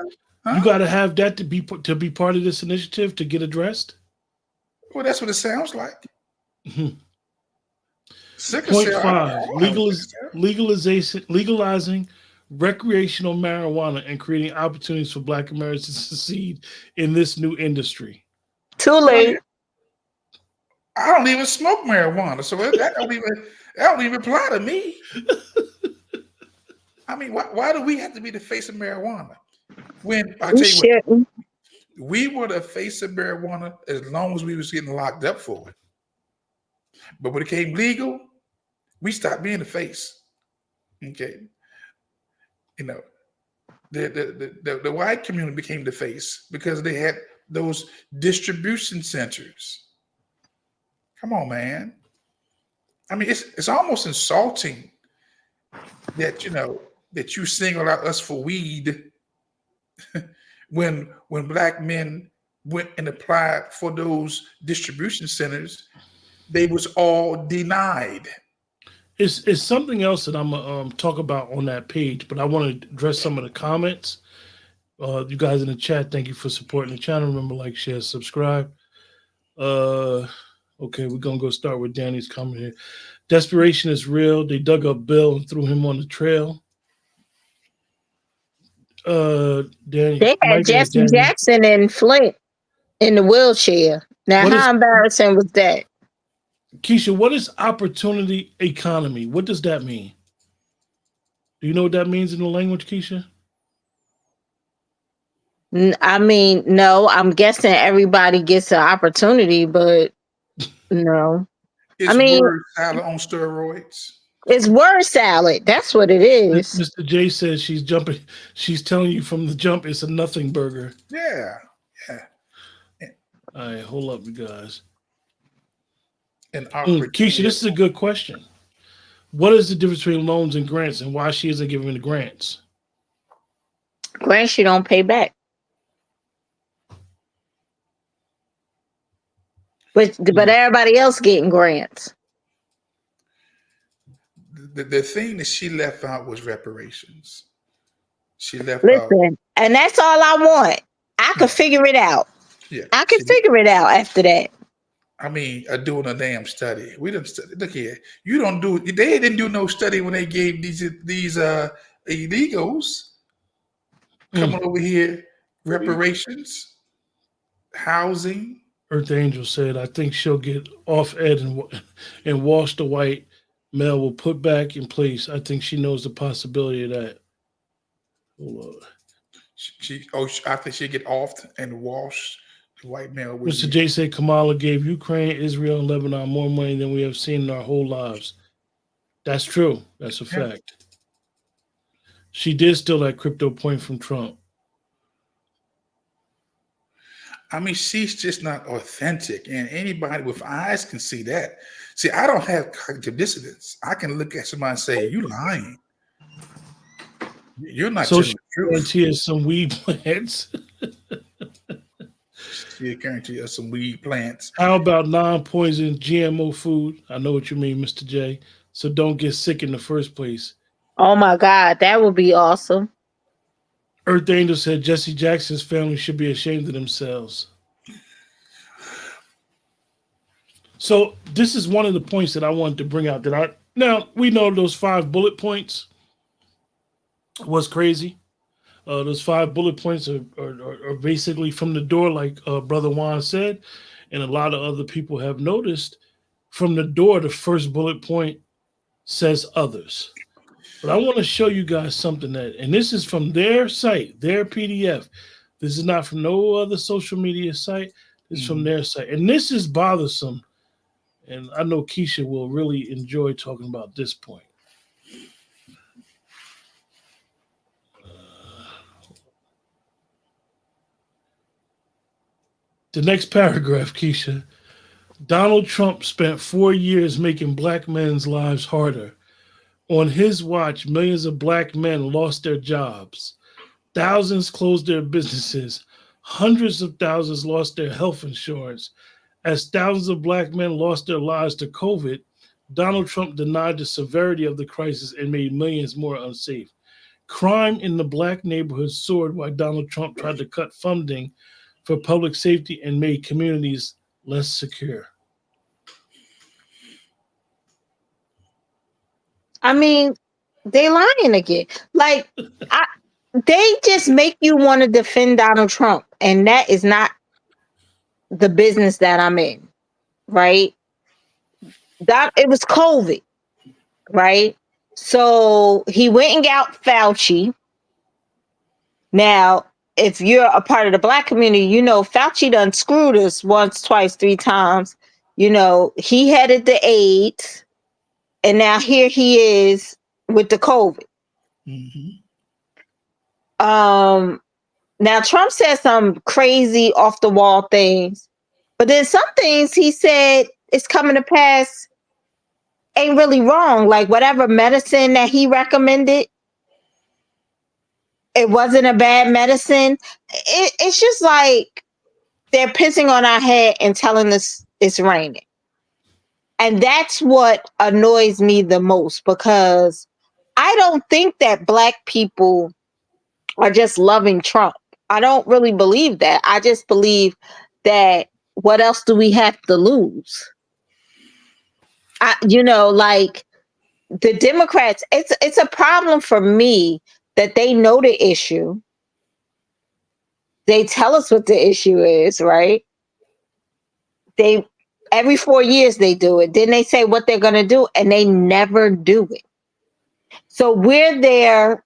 D: Huh?
B: You got to have that to be part of this initiative to get addressed.
D: Well, that's what it sounds like. Sickle
B: Point
D: cell,
B: 5, legalizing recreational marijuana and creating opportunities for Black Americans to succeed in this new industry.
C: Too late.
D: I don't even smoke marijuana, so that don't even apply to me. I mean, why do we have to be the face of marijuana? When I tell you what, we were the face of marijuana as long as we was getting locked up for it. But when it became legal, we stopped being the face. Okay, you know, the white community became the face because they had those distribution centers. Come on, man. I mean, it's almost insulting that that you single out us for weed when Black men went and applied for those distribution centers, they was all denied.
B: It's something else that I'm gonna talk about on that page, but I want to address some of the comments. You guys in the chat, thank you for supporting the channel. Remember, like, share, subscribe. Okay, we're gonna go start with Danny's comment here. Desperation is real. They dug up Bill and threw him on the trail. Danny,
C: they had Jesse Jackson and Flint in the wheelchair. Now, how embarrassing was that?
B: Keisha, what is opportunity economy? What does that mean? Do you know what that means in the language, Keisha?
C: I mean, no, I'm guessing everybody gets an opportunity, but no.
D: It's word salad on steroids.
C: It's word salad. That's what it is.
B: Mr. J says she's jumping. She's telling you from the jump it's a nothing burger.
D: Yeah.
B: All right, hold up, you guys.
D: Keisha,
B: this is a good question. What is the difference between loans and grants, and why she isn't giving the grants?
C: Grants you don't pay back. But everybody else getting grants.
D: The thing that she left out was reparations. She left out.
C: And that's all I want. I could figure it out.
D: Yeah,
C: I could figure it out after that.
D: I mean, doing a damn study. We didn't study. Look here, you don't do. They didn't do no study when they gave these illegals coming over here reparations, housing.
B: Earth Angel said, "I think she'll get off Ed and wash the white male will put back in place. I think she knows the possibility of that." Hold on.
D: I think she'll get off and wash the white male.
B: Mr. J said Kamala gave Ukraine, Israel, and Lebanon more money than we have seen in our whole lives. That's true. That's a fact. She did steal that crypto point from Trump.
D: I mean, she's just not authentic, and anybody with eyes can see that. See, I don't have cognitive dissonance. I can look at somebody and say, "You lying. You're not
B: So
D: telling
B: she
D: the truth."
B: guarantee us some weed plants.
D: She'll guarantee us some weed plants.
B: How about non-poison GMO food? I know what you mean, Mr. J. So don't get sick in the first place.
C: Oh my God, that would be awesome.
B: Earth Angel said Jesse Jackson's family should be ashamed of themselves. So this is one of the points that I wanted to bring out. Now we know those 5 bullet points was crazy. Those 5 bullet points are basically from the door, like Brother Juan said, and a lot of other people have noticed. From the door, the first bullet point says others. But I want to show you guys something and this is from their site, their PDF. This is not from no other social media site. This is from their site. And this is bothersome. And I know Keisha will really enjoy talking about this point. The next paragraph, Keisha. Donald Trump spent 4 years making black men's lives harder. On his watch, millions of black men lost their jobs. Thousands closed their businesses. Hundreds of thousands lost their health insurance. As thousands of black men lost their lives to COVID, Donald Trump denied the severity of the crisis and made millions more unsafe. Crime in the black neighborhoods soared while Donald Trump tried to cut funding for public safety and made communities less secure.
C: I mean, they lying again. Like, they just make you want to defend Donald Trump, and that is not the business that I'm in, right? That it was COVID, right? So he went and got Fauci. Now, if you're a part of the black community, you know Fauci done screwed us once, twice, 3 times. You know, he headed the AIDS, and now here he is with the COVID. Now Trump said some crazy off the wall things, but then some things he said is coming to pass ain't really wrong. Like whatever medicine that he recommended, it wasn't a bad medicine. It's just like they're pissing on our head and telling us it's raining. And that's what annoys me the most, because I don't think that black people are just loving Trump. I don't really believe that. I just believe that what else do we have to lose? Like the Democrats, it's a problem for me that they know the issue. They tell us what the issue is, right? They every 4 years they do it. Then they say what they're going to do, and they never do it. So we're their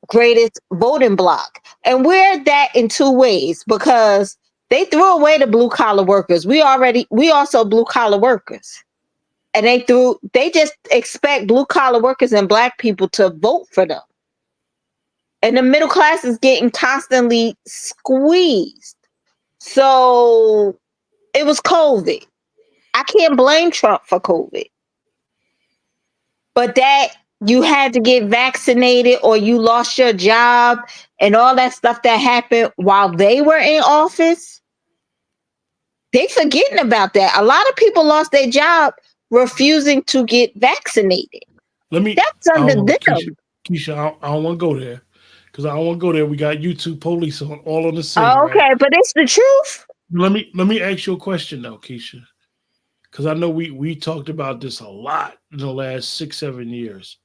C: greatest voting block, and we're that in 2 ways, because they threw away the blue collar workers. We also blue collar workers, and they just expect blue collar workers and black people to vote for them, and the middle class is getting constantly squeezed. So it was COVID. I can't blame Trump for COVID, but that you had to get vaccinated or you lost your job and all that stuff that happened while they were in office, they forgetting about that. A lot of people lost their job refusing to get vaccinated. That's under them.
B: Keisha, I don't want to go there, because I don't want to go there. We got YouTube police all on the scene.
C: Okay, right? But it's the truth.
B: Let me ask you a question though, Keisha, because I know we talked about this a lot in the last 6-7 years.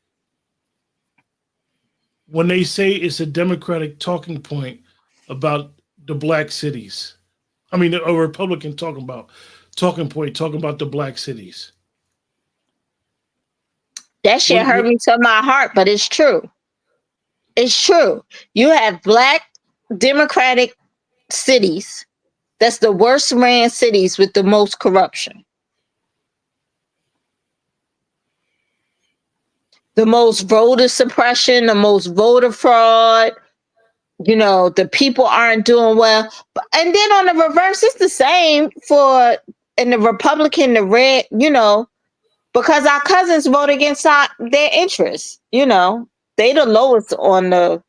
B: When they say it's a Democratic talking point about the black cities, I mean a Republican talking about the black cities.
C: That shit hurt me to my heart, but it's true. It's true. You have black Democratic cities. That's the worst ran cities with the most corruption. The most voter suppression, the most voter fraud. The people aren't doing well. And then on the reverse, it's the same in the Republican, the red, because our cousins vote against their interests. They the lowest on the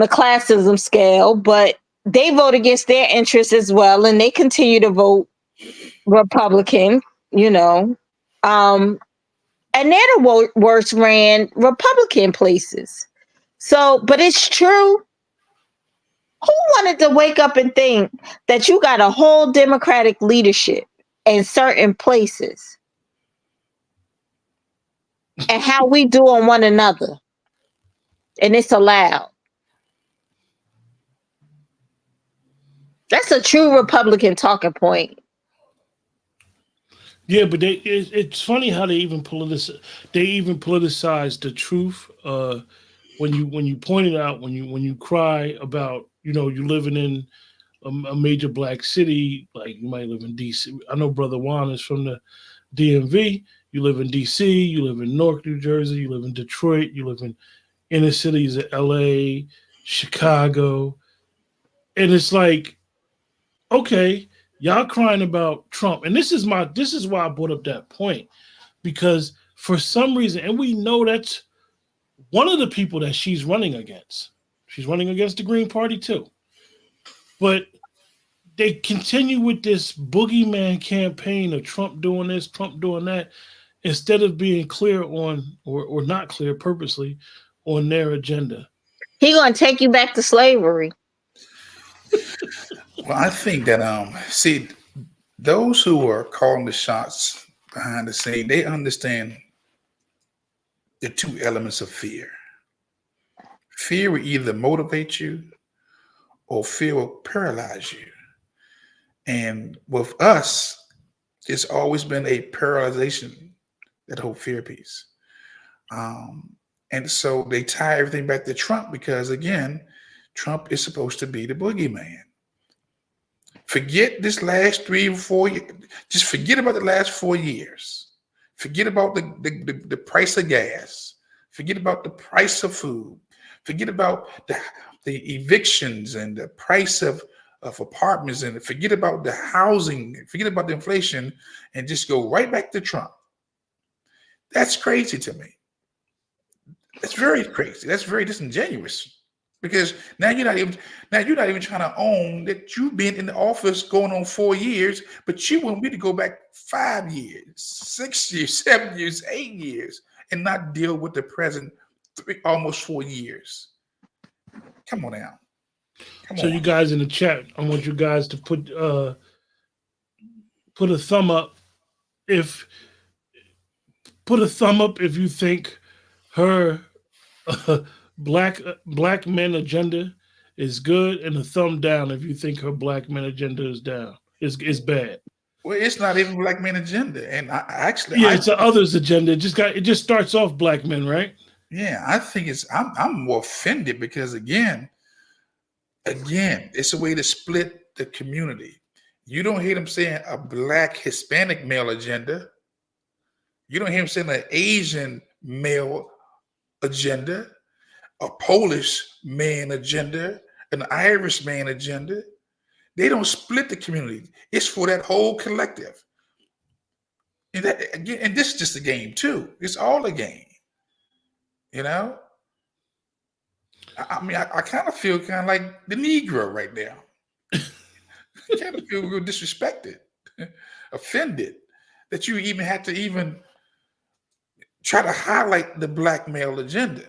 C: classism scale, but they vote against their interests as well, and they continue to vote Republican. Um, and they're the worst ran Republican places. So, but it's true. Who wanted to wake up and think that you got a whole Democratic leadership in certain places and how we do on one another, and it's allowed? That's a true Republican talking point.
B: Yeah, but it's funny how they even politicize the truth. When you point it out, when you cry about you living in a major black city, like you might live in DC. I know Brother Juan is from the DMV. You live in DC. You live in Newark, New Jersey. You live in Detroit. You live in inner cities of LA, Chicago, and it's like, okay, y'all crying about Trump, and this is why I brought up that point, because for some reason, and we know that's one of the people that she's running against. She's running against the Green Party too, but they continue with this boogeyman campaign of Trump doing this, Trump doing that, instead of being clear on, or not clear purposely, on their agenda.
C: He gonna take you back to slavery.
D: Well, I think that see, those who are calling the shots behind the scene, they understand the two elements of fear. Fear will either motivate you or fear will paralyze you. And with us, it's always been a paralyzation, that whole fear piece. And so they tie everything back to Trump because, again, Trump is supposed to be the boogeyman. Forget this last 3 or 4 years. Just forget about the last 4 years. Forget about the price of gas. Forget about the price of food. Forget about the evictions and the price of apartments, and forget about the housing, forget about the inflation, and just go right back to Trump. That's crazy to me. That's very crazy. That's very disingenuous. Because now you're not even trying to own that you've been in the office going on 4 years, but you want me to go back 5 years, 6 years, 7 years, 8 years, and not deal with the present almost 4 years. Come on now.
B: So you guys in the chat, I want you guys to put a thumb up if you think her black men agenda is good, and a thumb down if you think her black men agenda is bad.
D: Well, it's not even black men agenda, and
B: it's the others agenda. It just starts off black men, right?
D: Yeah, I think I'm more offended because again, it's a way to split the community. You don't hear them saying a black Hispanic male agenda. You don't hear them saying an Asian male agenda, a Polish man agenda, an Irish man agenda. They don't split the community. It's for that whole collective. And this is just a game too. It's all a game. I mean, I kind of feel kind of like the Negro right now. I kind of feel real disrespected, offended that you even had to even try to highlight the black male agenda.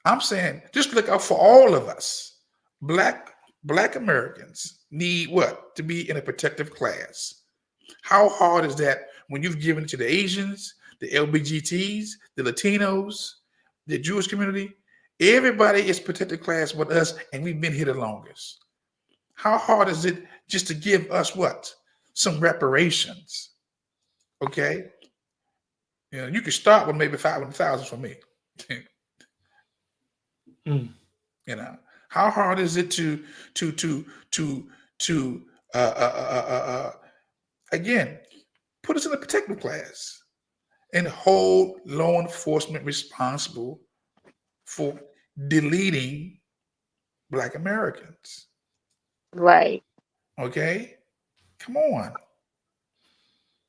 D: I'm saying just look out for all of us. Black Americans need what? To be in a protective class. How hard is that when you've given it to the Asians, the LGBTs, the Latinos, the Jewish community? Everybody is protected class with us, and we've been here the longest. How hard is it just to give us what? Some reparations. Okay? You can start with maybe 500,000 for me. How hard is it to again put us in a protective class and hold law enforcement responsible for deleting Black Americans.
C: Right.
D: Okay? Come on.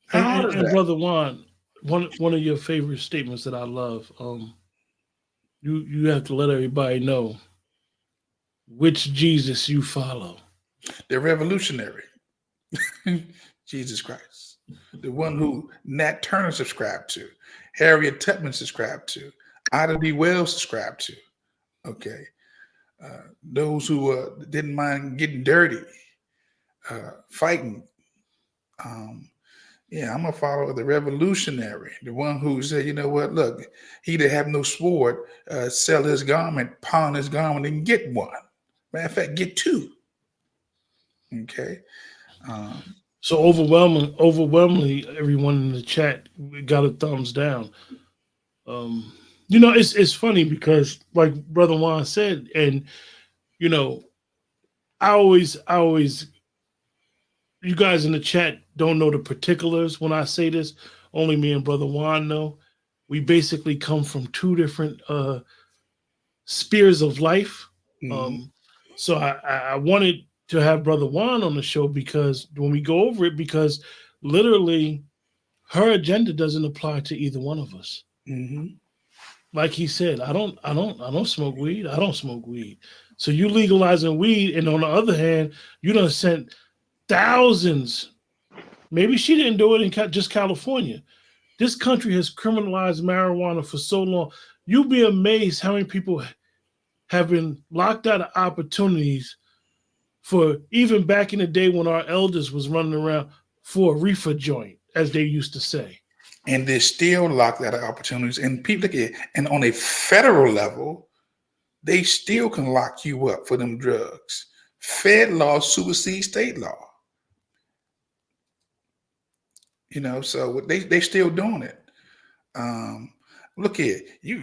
D: How hard is
B: And
D: that?
B: Brother Juan, one of your favorite statements that I love, you have to let everybody know which Jesus you follow.
D: The revolutionary, Jesus Christ. The one who Nat Turner subscribed to, Harriet Tubman subscribed to, Ida B. Wells subscribed to. Okay. Those who didn't mind getting dirty, fighting. Yeah, I'm going to follow the revolutionary, the one who said, you know what, look, he that have no sword, sell his garment, pawn his garment, and get one. Matter of fact, get two. Okay.
B: So overwhelmingly, everyone in the chat got a thumbs down. It's funny because, like Brother Juan said, and I always, you guys in the chat don't know the particulars when I say this. Only me and Brother Juan know. We basically come from two different spheres of life. So I wanted to have Brother Juan on the show because when we go over it, because literally her agenda doesn't apply to either one of us. Like he said, I don't smoke weed. I don't smoke weed. So you legalizing weed, and on the other hand, you done sent thousands. Maybe she didn't do it in just California. This country has criminalized marijuana for so long. You'll be amazed how many people have been locked out of opportunities for even back in the day when our elders was running around for a reefer joint, as they used to say.
D: And they're still locked out of opportunities. And people look at it, and on a federal level, they still can lock you up for them drugs. Fed law supersedes state law. So they still doing it. Look at you.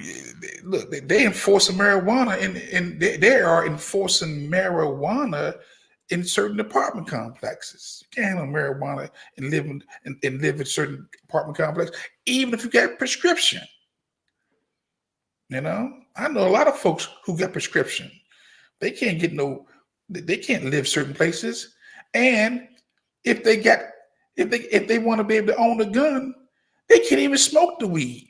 D: Look, they enforcing marijuana, and they are enforcing marijuana in certain apartment complexes. You can't have marijuana and live in certain apartment complexes, even if you got a prescription. I know a lot of folks who got prescription. They can't live certain places, and if they want to be able to own a gun, they can't even smoke the weed.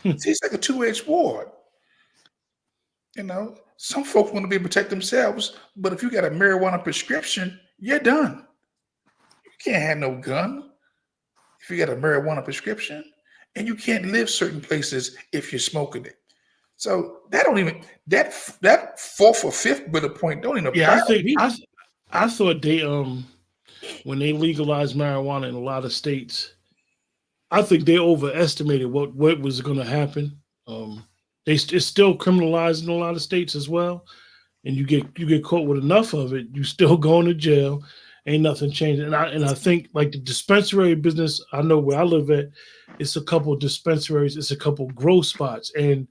D: See, it's like a two-edged sword. Some folks want to be able to protect themselves, but if you got a marijuana prescription, you're done. You can't have no gun if you got a marijuana prescription, and you can't live certain places if you're smoking it. So that fourth or fifth bullet point don't even apply to me.
B: I thought they when they legalized marijuana in a lot of states, I think they overestimated what was going to happen. It's still criminalized in a lot of states as well, and you get caught with enough of it, you still going to jail. Ain't nothing changed. And I think like the dispensary business, I know where I live at, it's a couple of dispensaries, it's a couple of grow spots, and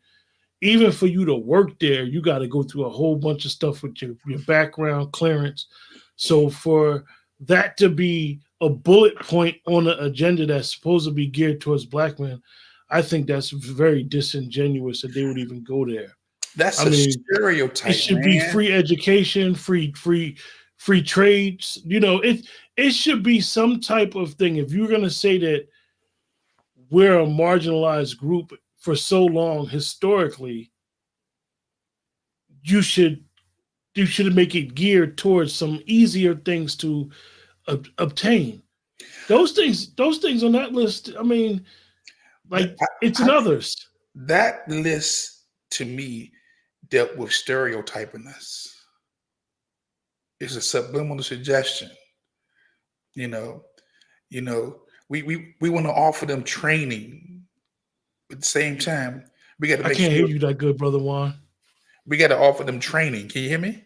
B: even for you to work there, you got to go through a whole bunch of stuff with your background clearance. So for that to be a bullet point on an agenda that's supposed to be geared towards Black men, I think that's very disingenuous that they would even go there.
D: That's stereotype.
B: It should be free education, free trades. It should be some type of thing. If you're going to say that we're a marginalized group for so long historically, you should make it geared towards some easier things to obtain. Those things on that list, it's in others.
D: That list to me dealt with stereotyping us. It's a subliminal suggestion. We want to offer them training. At the same time, we got to make
B: I can't hear you that good, Brother Juan.
D: We got to offer them training. Can you hear me?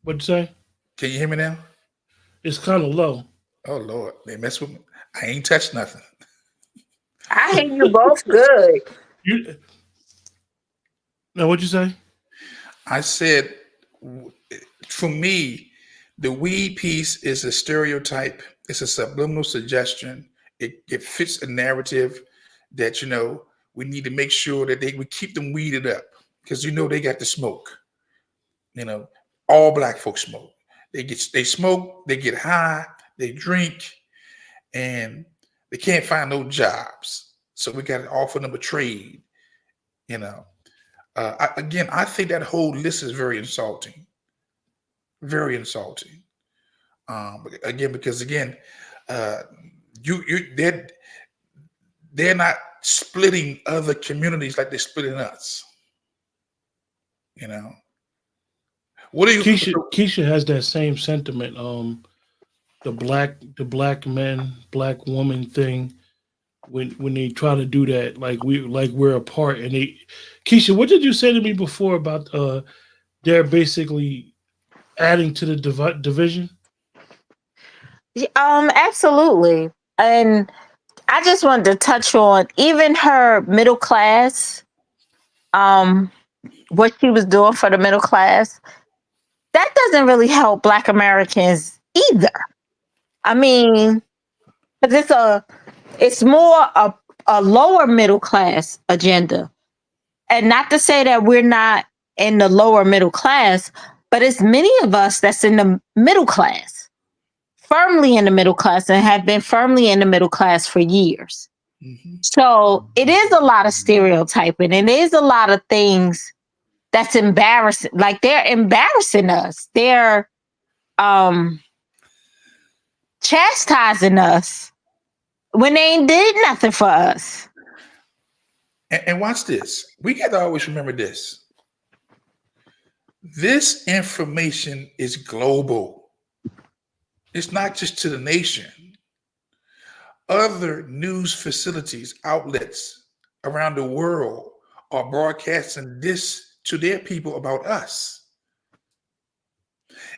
B: What'd you say?
D: Can you hear me now?
B: It's kind of low.
D: Oh, Lord. They mess with me. I ain't touched nothing.
C: I hear you both good.
B: Now, what'd you say?
D: I said, for me, the weed piece is a stereotype. It's a subliminal suggestion. It fits a narrative that, we need to make sure that we keep them weeded up because they got the smoke. All black folks smoke. They smoke, they get high, they drink, and they can't find no jobs. So we got to offer them a trade. I think that whole list is very insulting. Very insulting. Because they're not splitting other communities like they're splitting us. What do you?
B: Keisha has that same sentiment. The black men, black woman thing. When they try to do that, like we're apart, and Keisha, what did you say to me before about they're basically adding to the division?
C: Absolutely. And I just wanted to touch on even her middle class, what she was doing for the middle class. That doesn't really help Black Americans either. I mean, because it's more a lower middle class agenda. And not to say that we're not in the lower middle class, but it's many of us that's in the middle class, firmly in the middle class, and have been firmly in the middle class for years.
D: Mm-hmm.
C: So it is a lot of stereotyping, and it is a lot of things that's embarrassing. Like, they're embarrassing us. They're chastising us when they ain't did nothing for us.
D: And watch this. We got to always remember this. This information is global. It's not just to the nation. Other news facilities, outlets around the world are broadcasting this to their people about us.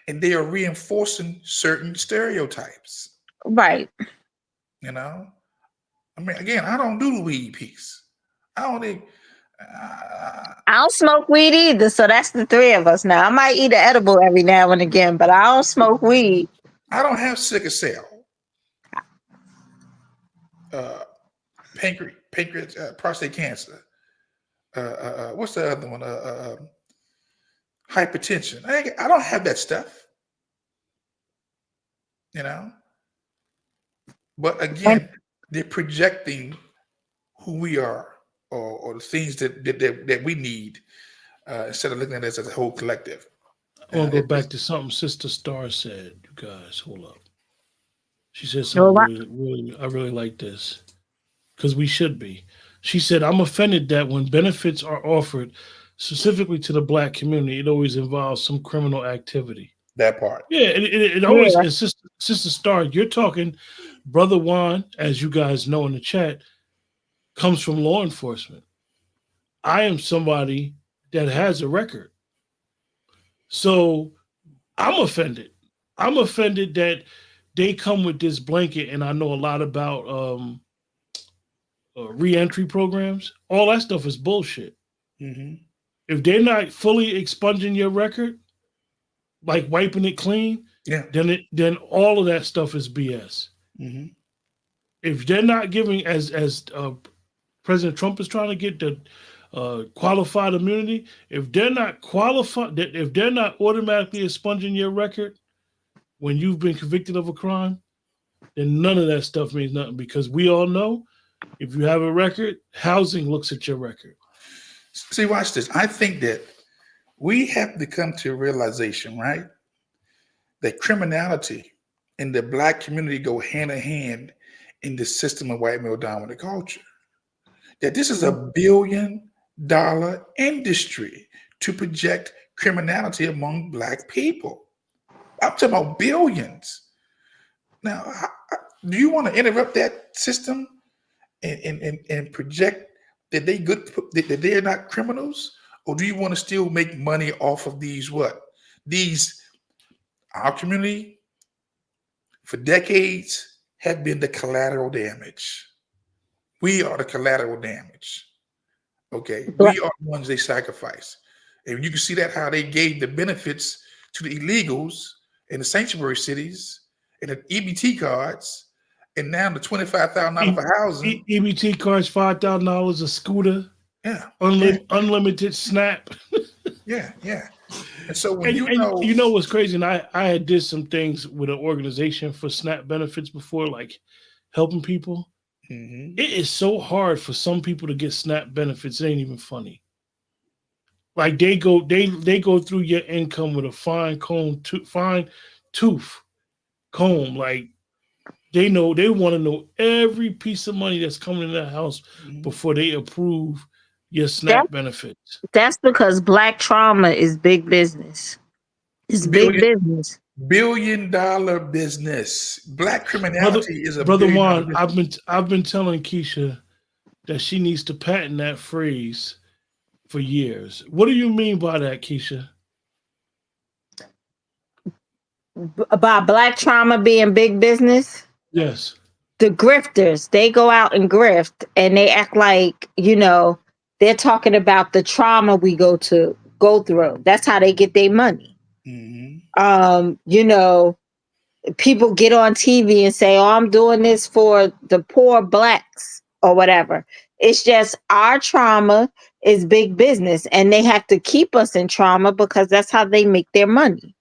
D: And they are reinforcing certain stereotypes.
C: Right.
D: I mean, again, I don't do the weed piece. I
C: don't smoke weed either, so that's the three of us now. I might eat an edible every now and again, but I don't smoke weed.
D: I don't have sickle cell, pancreas, prostate cancer. What's the other one? Hypertension. I don't have that stuff. But again, they're projecting who we are. Or the things that we need instead of looking at us as a whole collective.
B: I want to go back to something Sister Star said. You guys, hold up. She said something I really like this because we should be. She said, I'm offended that when benefits are offered specifically to the Black community, it always involves some criminal activity.
D: That part.
B: Yeah, it always, and Sister Star, you're talking, Brother Juan, as you guys know in the chat, comes from law enforcement. I am somebody that has a record. So I'm offended. I'm offended that they come with this blanket, and I know a lot about re-entry programs. All that stuff is bullshit.
D: Mm-hmm.
B: If they're not fully expunging your record, like wiping it clean, then all of that stuff is BS.
D: Mm-hmm.
B: If they're not giving, as President Trump is trying to get the qualified immunity, if they're not qualified, if they're not automatically expunging your record when you've been convicted of a crime, then none of that stuff means nothing, because we all know if you have a record, housing looks at your record.
D: See, watch this. I think that we have to come to a realization, right, that criminality and the Black community go hand in hand in the system of white male dominant culture. That this is $1 billion industry to project criminality among Black people. I'm talking about billions. Now, do you want to interrupt that system and project that they good, that they're not criminals, or do you want to still make money off of these our community for decades have been the collateral damage. We are the collateral damage. Okay. We are the ones they sacrifice. And you can see that how they gave the benefits to the illegals in the sanctuary cities and the EBT cards And now the $25,000 for housing.
B: EBT cards, $5,000 a scooter.
D: Yeah.
B: Unlimited SNAP.
D: Yeah. And so when
B: and you know what's crazy? And I had did some things with an organization for SNAP benefits before, like helping people.
D: Mm-hmm.
B: It is so hard for some people to get SNAP benefits. It ain't even funny. Like they go through your income with a fine tooth comb. Like they want to know every piece of money that's coming in that house before they approve your SNAP benefits.
C: That's because Black trauma is big business. It's big business.
D: $1 billion business. Black criminality is a
B: Brother
D: $1
B: Juan.
D: billion.
B: I've been telling Keisha that she needs to patent that phrase for years. What do you mean by that, Keisha?
C: About Black trauma being big business?
B: Yes.
C: The grifters, they go out and grift and they act like, they're talking about the trauma we go through. That's how they get their money.
D: Mm-hmm.
C: People get on TV and say, "Oh, I'm doing this for the poor Blacks," or whatever. It's just our trauma is big business and they have to keep us in trauma because that's how they make their money.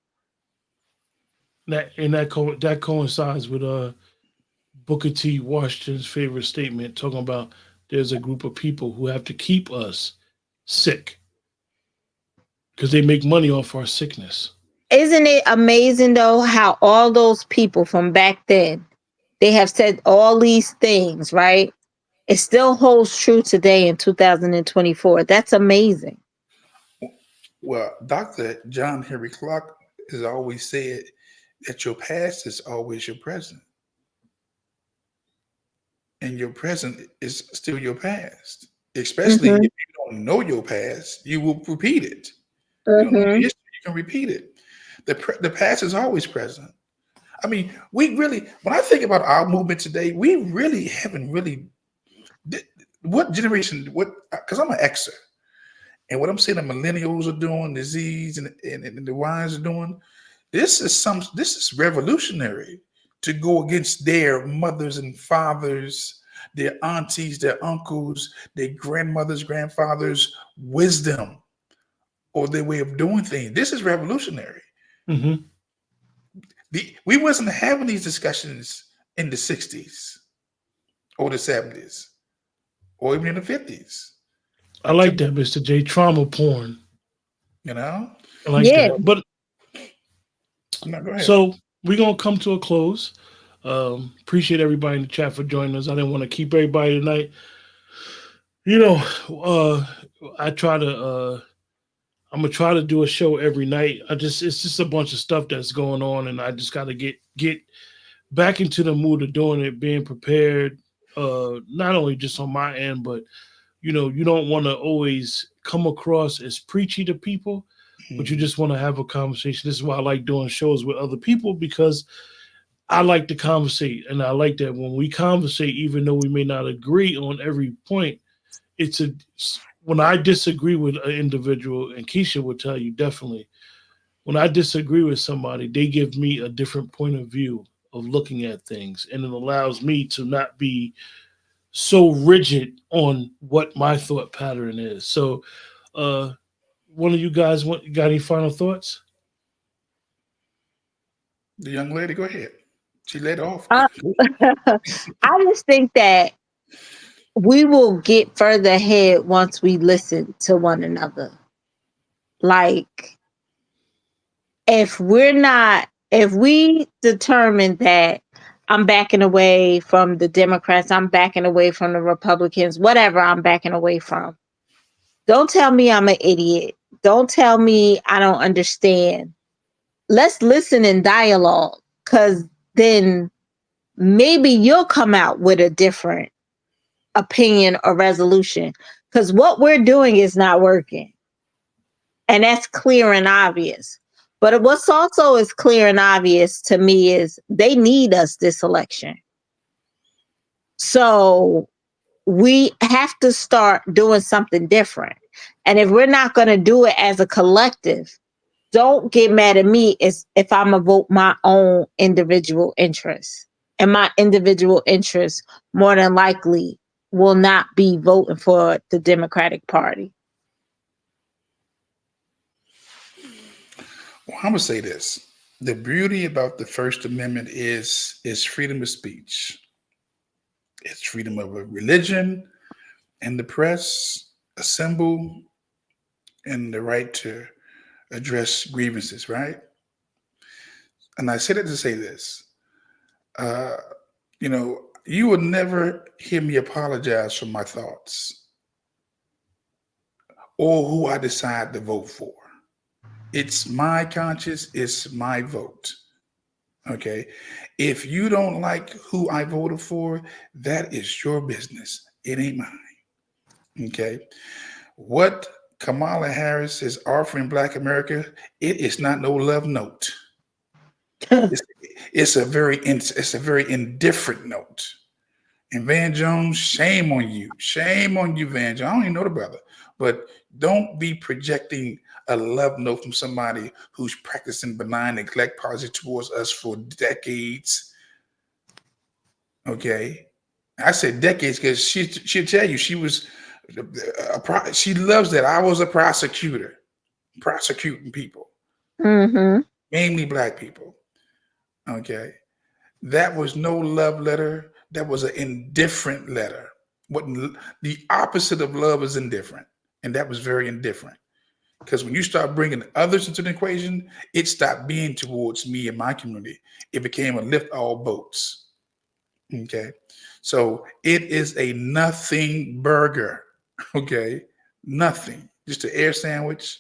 B: That coincides with Booker T. Washington's favorite statement, talking about there's a group of people who have to keep us sick because they make money off our sickness.
C: Isn't it amazing, though, how all those people from back then, they have said all these things, right? It still holds true today in 2024. That's amazing.
D: Well, Dr. John Henry Clark has always said that your past is always your present. And your present is still your past. Especially if you don't know your past, you will repeat it. You don't know your history, you can repeat it. The past is always present. I mean, we really, when I think about our movement today, we really haven't really, what generation, because I'm an Xer. And what I'm seeing the millennials are doing, the Zs and the Ys are doing, this is revolutionary to go against their mothers and fathers, their aunties, their uncles, their grandmothers, grandfathers' wisdom or their way of doing things. This is revolutionary.
B: Mm-hmm.
D: We wasn't having these discussions in the 60s or the 70s or even in the 50s.
B: I like that, Mr. J. Trauma porn.
D: I
B: like that. But
D: no, go ahead.
B: So we're going to come to a close. Appreciate everybody in the chat for joining us. I didn't want to keep everybody tonight. I try to I'm gonna try to do a show every night. It's just a bunch of stuff that's going on, and I just got to get back into the mood of doing it, being prepared. Not only just on my end, but you don't want to always come across as preachy to people, but you just want to have a conversation. This is why I like doing shows with other people, because I like to conversate, and I like that when we conversate, even though we may not agree on every point, when I disagree with an individual, and Keisha will tell you definitely, when I disagree with somebody, they give me a different point of view of looking at things, and it allows me to not be so rigid on what my thought pattern is. So, one of you guys got any final thoughts?
D: The young lady, go ahead. She led off.
C: I just think that we will get further ahead once we listen to one another. Like, if we determine that I'm backing away from the Democrats, I'm backing away from the Republicans, whatever I'm backing away from, don't tell me I'm an idiot. Don't tell me I don't understand. Let's listen and dialogue, because then maybe you'll come out with a different opinion or resolution, because what we're doing is not working, and that's clear and obvious. But what's also is clear and obvious to me is they need us this election, so we have to start doing something different. And if we're not going to do it as a collective, don't get mad at me if I'm gonna vote my own individual interests. and my individual interests, more than likely will not be voting for the Democratic Party.
D: Well, I'm gonna say this: the beauty about the First Amendment is freedom of speech. It's freedom of religion and the press, assemble, and the right to address grievances. Right? And I say that to say this: you will never hear me apologize for my thoughts or who I decide to vote for. It's my conscience, it's my vote. Okay. If you don't like who I voted for, that is your business. It ain't mine. Okay. What Kamala Harris is offering Black America, it is not no love note. It's a very indifferent note. And Van Jones, shame on you. Shame on you, Van Jones. I don't even know the brother, but don't be projecting a love note from somebody who's practicing benign neglect policy towards us for decades. Okay. I said decades because she'll tell you she was, she loves that. I was a prosecutor, prosecuting people, mainly Black people. Okay. That was no love letter. That was an indifferent letter. What the opposite of love is indifferent. And that was very indifferent. Because when you start bringing others into the equation, it stopped being towards me and my community. It became a lift all boats. Okay. So it is a nothing burger. Okay. Nothing. Just an air sandwich.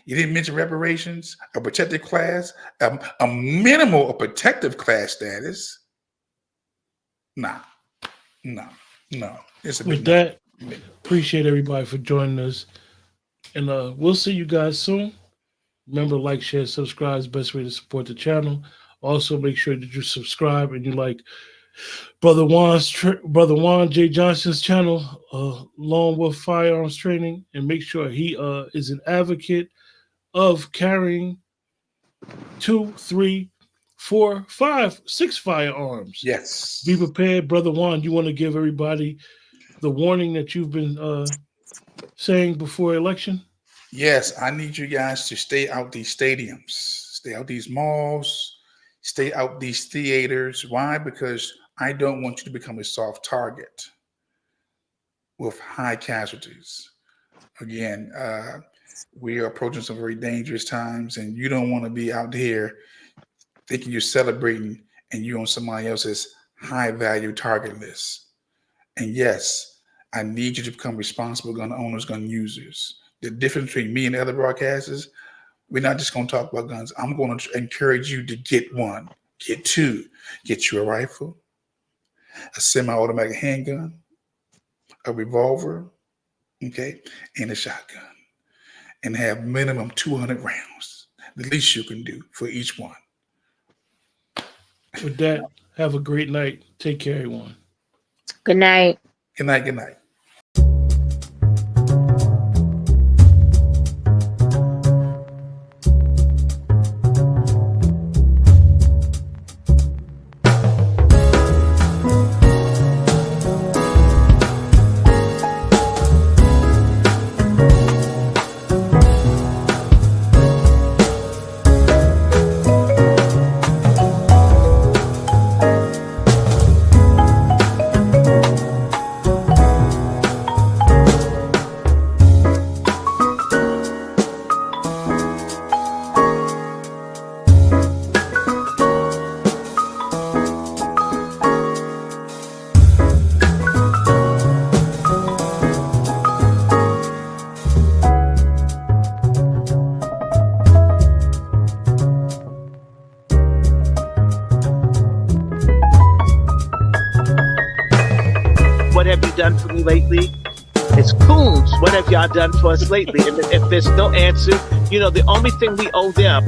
D: You didn't mention reparations, a protected class, a minimal of protective class status. No. It's a
B: With that, appreciate everybody for joining us. And we'll see you guys soon. Remember, like, share, subscribe is the best way to support the channel. Also, make sure that you subscribe and you like Brother Juan J. Johnson's channel, Lone Wolf Firearms Training, and make sure he is an advocate of carrying 2, 3, 4, 5, 6 firearms.
D: Yes.
B: Be prepared, Brother Juan. You want to give everybody the warning that you've been saying before election?
D: Yes, I need you guys to stay out these stadiums, stay out these malls, stay out these theaters. Why? Because I don't want you to become a soft target with high casualties. Again, we are approaching some very dangerous times, and you don't want to be out here thinking you're celebrating and you're on somebody else's high value target list. And yes, I need you to become responsible gun owners, gun users. The difference between me and the other broadcasters, we're not just going to talk about guns. I'm going to encourage you to get one, get two, get you a rifle, a semi-automatic handgun, a revolver, okay, and a shotgun, and have minimum 200 rounds. The least you can do for each one.
B: With that, have a great night. Take care, everyone.
C: Good night.
D: Good night. Good night.
A: What have you done for me lately? It's Coons. What have y'all done for us lately? And if there's no answer, the only thing we owe them